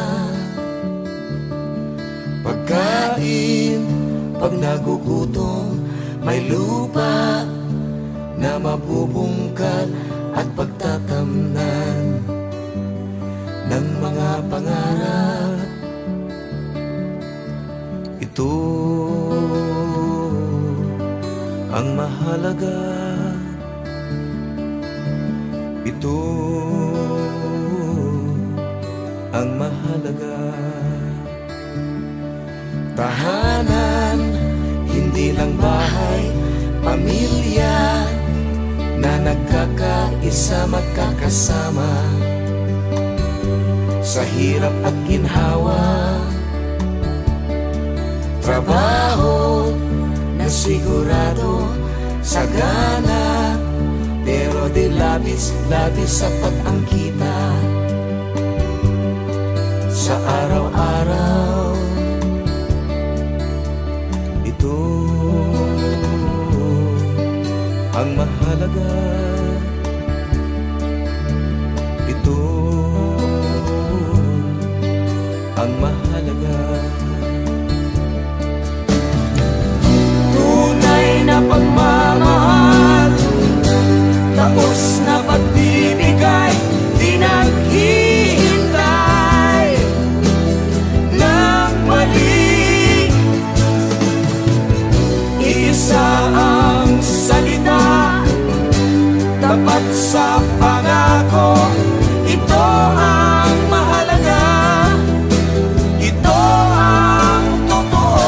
Pagkain, pag nagugutom, may lupa na mabubungkal at pagtatamnan ng mga pangarap. Ito ang mahalaga. Ito ang mahalaga. Tahanan, hindi lang bahay, pamilya na nagkakaisa, magkakasama sa hirap at ginhawa. Trabaho na sigurado, sagana, pero di labis-labis sapat ang kita sa araw-araw. Ito ang mahalaga. Ito ang mahalaga. Tunay na pagmamahal, tapos na pagbibigay, di naghihintay ng mali. Isa ang salita, tapat sa pangako. Ito ang mahalaga. Ito ang totoo.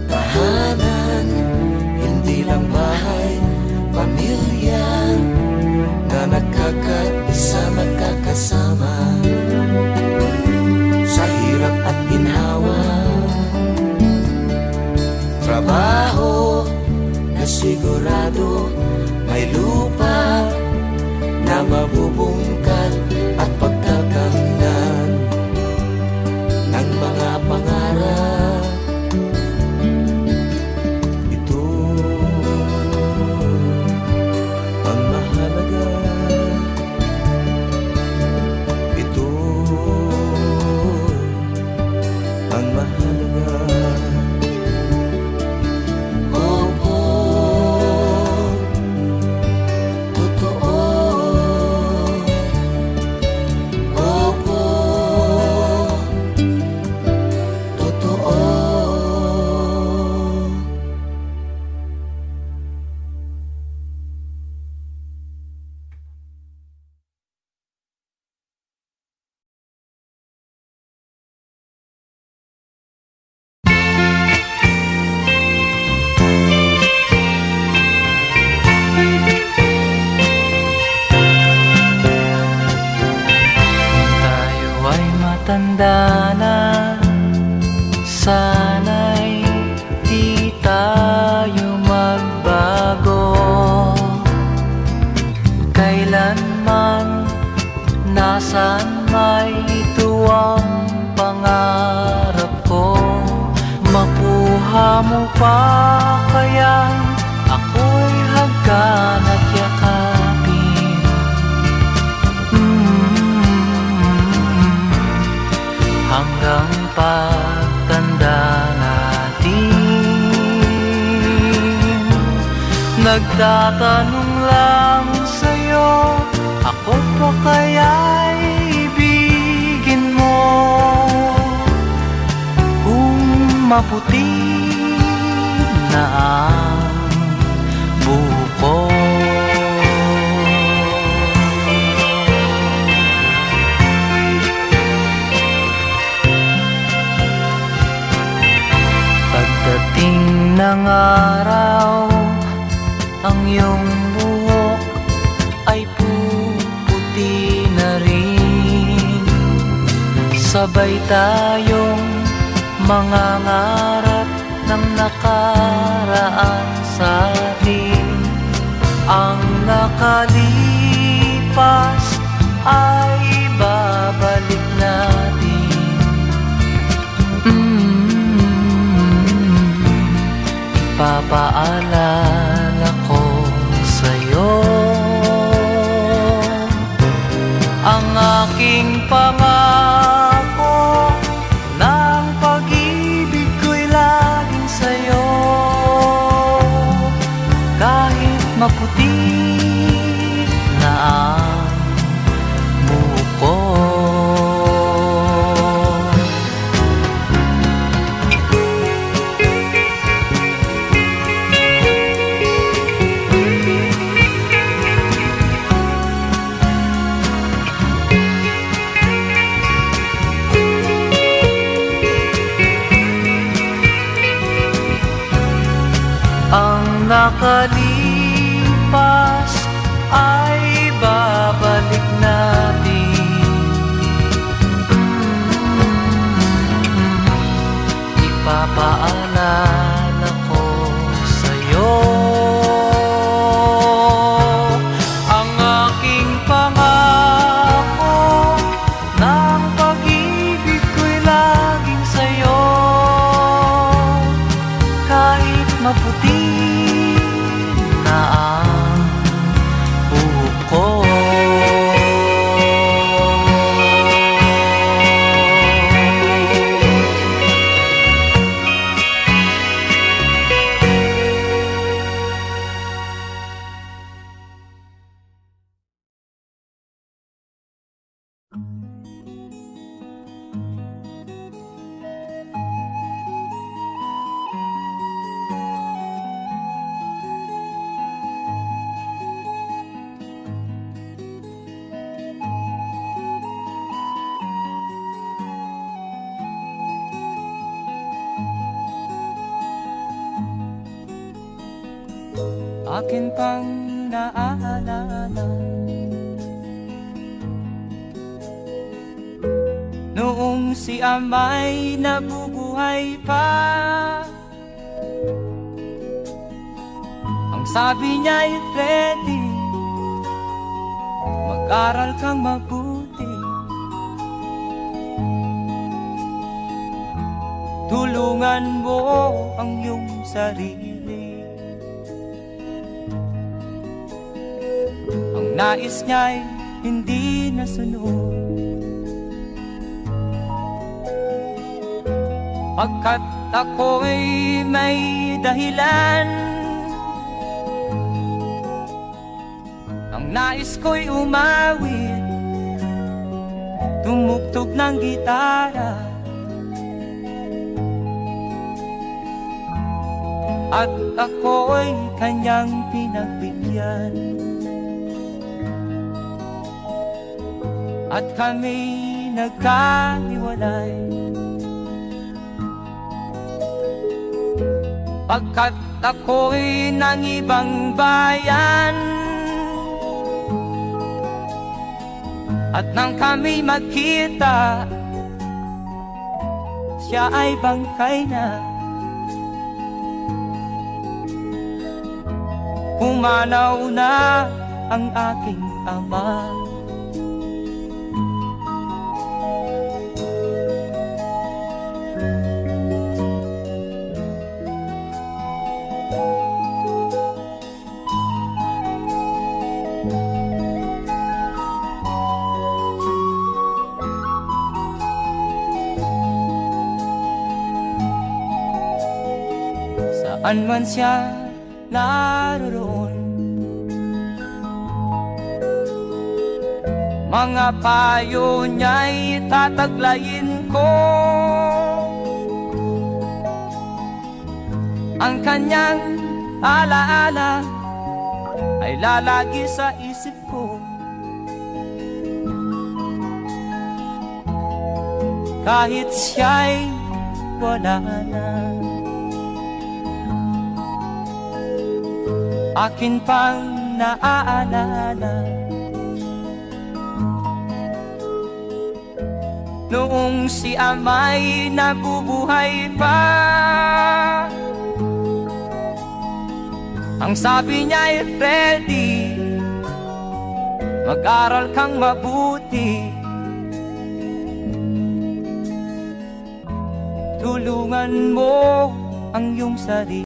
Tahanan, hindi lang bahay, pamilya na nagkakaisa, magkakasama sa hirap at ginhawa. Trabaho na sigurado, may lupa na mabubungkal at pagtatamnan ng mga pangarap. Ito ang mahalaga. Ito ang mahalaga. Opo, totoo. Opo, totoo. Tayo ay matanda na, sana'y di tayo magbago. Kailanman, nasan may ito ang pangarap ko. Makuha mo pa kaya ako'y hagkan at yakapin. Hanggang pagtanda natin, nagtatanong lang sa'yo, ako pa kaya'y ibigin mo? Kung maputi na ang buko. Pagdating ng araw, ang iyong buhok ay puputi na rin. Sabay tayong mangangarap ng nakaraan sa atin. Ang nakalipas ay Ipapaalala ko sa'yo ang aking pangako ng pag-ibig ko'y laging sa'yo. Kahit maputi na ang buko. Ang nakalipas ay babalik natin. Ipapaalala ko sa'yo ang aking pangako ng pag-ibig ko'y laging sa'yo. Kahit maputi na ang buko. Akin pang naaalala noong si ama'y nabubuhay pa. Ang sabi niya'y Freddy, mag-aral kang mabuti, tulungan mo ang iyong sarili. Ang nais niya'y hindi nasunod, pagkat ako'y may dahilan. Ang nais ko'y umawit, tumugtog ng gitara, at ako'y kanyang pinagbigyan. At kami nagkahiwalay, pagkat ako'y ng ibang bayan. At nang kami magkita, siya ay bangkay na. Pumanaw na ang aking ama. Saan man siya naroon, mga payo niya'y tataglayin ko. Ang kanyang alaala ay lalagi sa isip ko. Kahit siya'y wala na, akin pang naaalala noong si ama'y nabubuhay pa. Ang sabi niya'y Freddy, mag-aral kang mabuti, tulungan mo ang iyong sarili.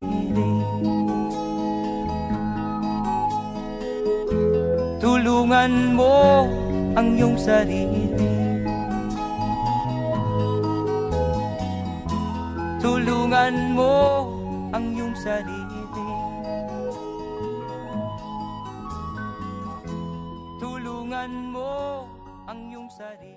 Tulungan mo ang iyong sarili. Tulungan mo ang iyong sarili. Tulungan mo ang iyong sarili.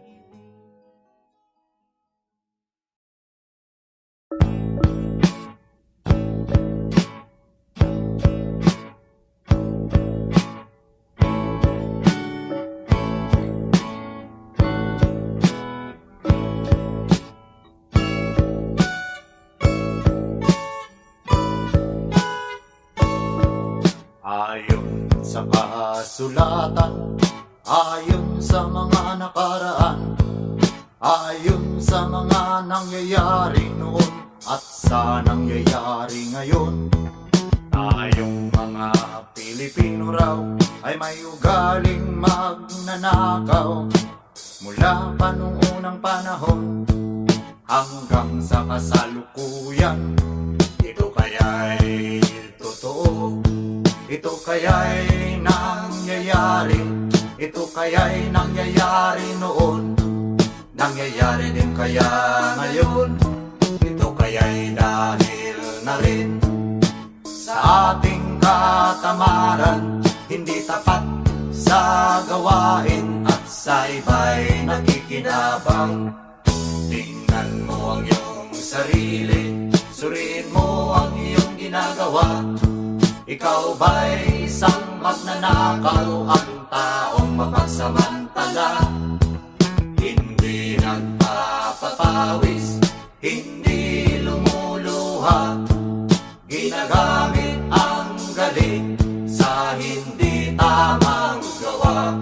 Ayon sa kasulatan, ayon sa mga nakaraan, ayon sa mga nangyayari noon at sa nangyayari ngayon, tayong mga Pilipino raw ay may ugaling magnanakaw mula pa nung unang panahon hanggang sa kasalukuyan. Ito kaya'y totoo? Ito kaya'y nangyayari? Ito kaya'y nangyayari noon? Nangyayari din kaya ngayon? Ito kaya'y dahil na rin sa ating katamaran, hindi tapat sa gawain at sa iba'y nakikinabang. Tingnan mo ang iyong sarili, suriin mo ang iyong ginagawa. Ikaw ba'y isang magnanakaw, ang taong mapagsamantala? Hindi nagpapapawis, hindi lumuluha, ginagamit ang galing sa hindi tamang gawa.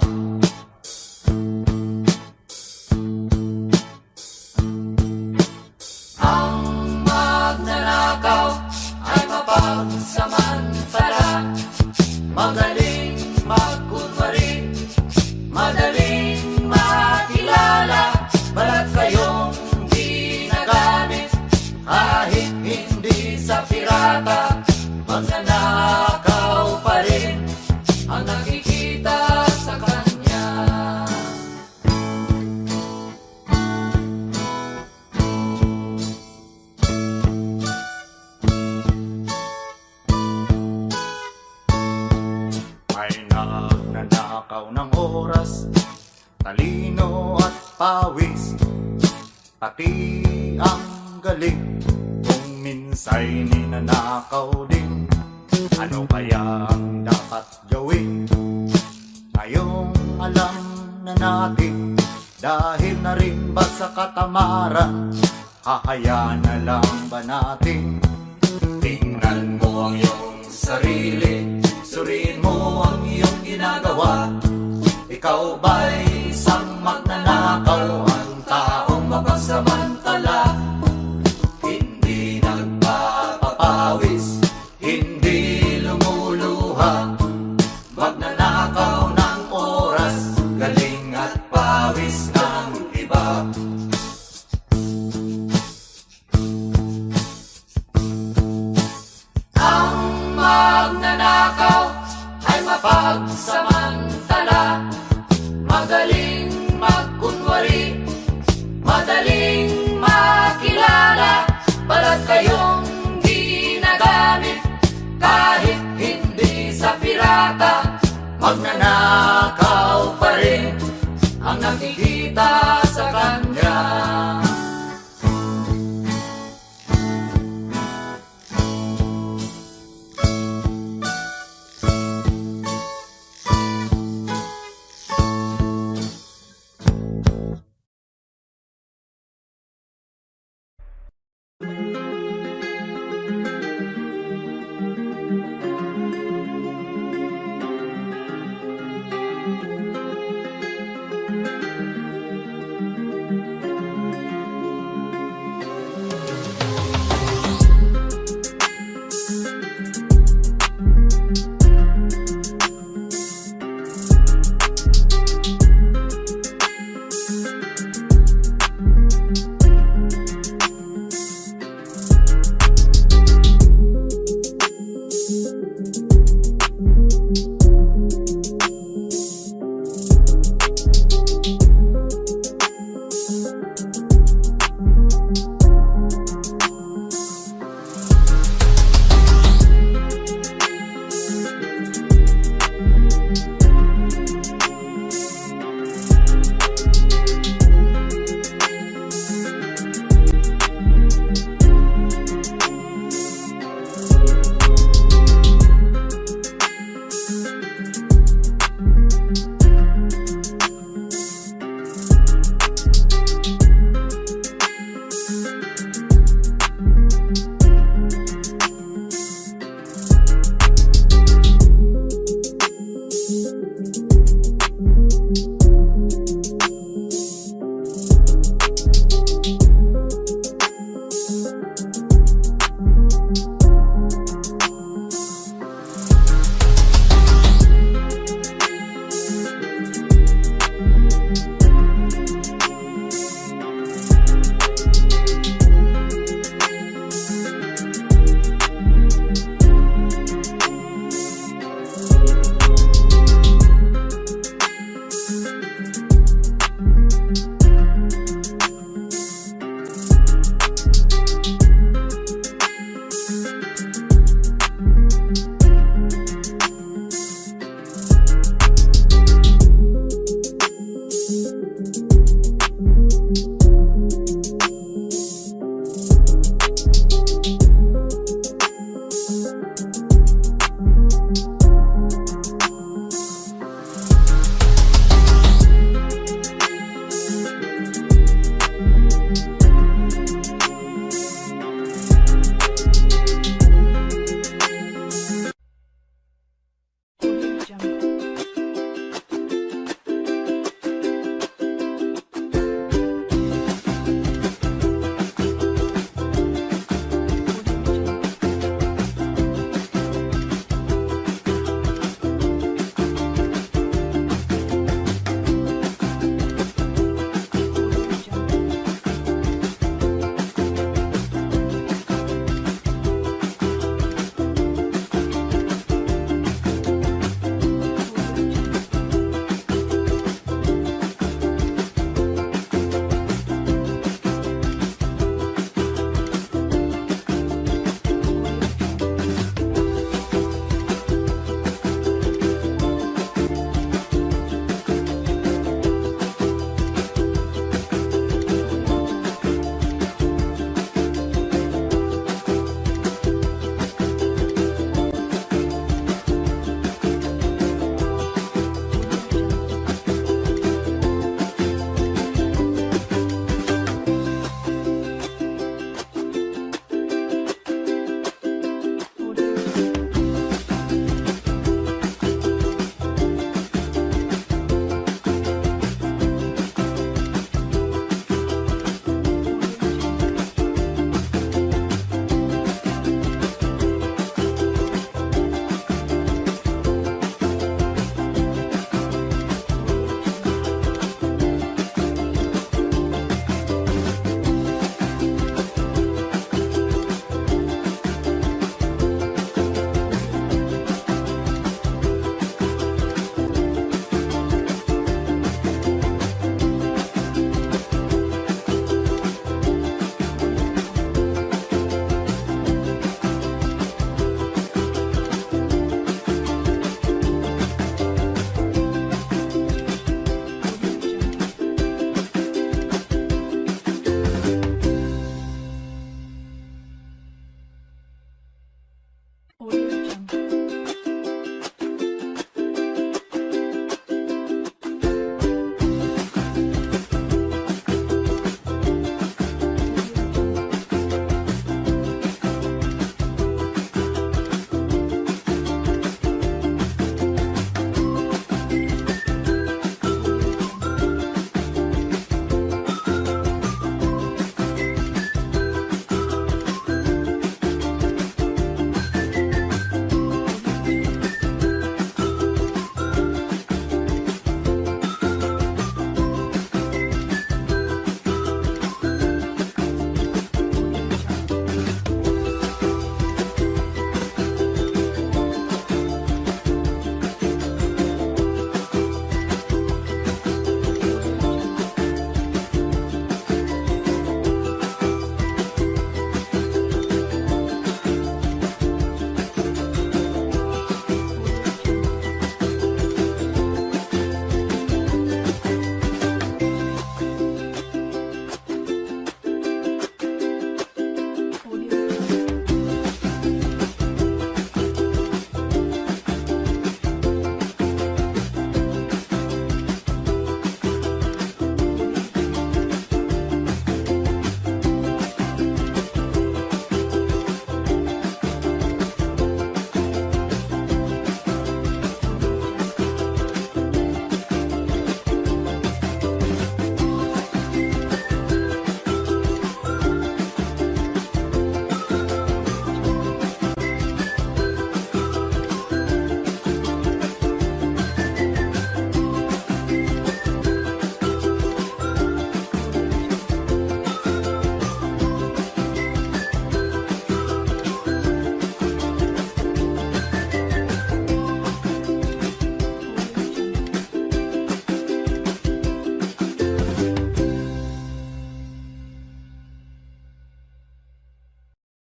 Ang magnanakaw ay mapagsamantala, magaling magkunwari, madaling makilala. Balat kayong ginagamit kahit hindi sa pirata, magnanakaw pa rin ang nakikita sa kanya. May nagnanakaw ng oras, talino at pawis, pati ang galing. Kung minsa'y ninanakaw din, ano kaya ang dapat gawin? Ngayong alam na natin, dahil na rin ba sa katamaran, hahayaan na lang ba natin? Tingnan mo ang iyong sarili, suriin mo ang iyong ginagawa. Ikaw ba'y isang magnanakaw, ang taong mapagsamantala? Hindi nagpapapawis, hindi lumuluha, magnanakaw ng oras, galing at pawis ng iba. Ang magnanakaw ay mapagsamantala, magaling magkunwari, madaling makilala. Balat kayong ginagamit kahit hindi sa pirata, Magnanakaw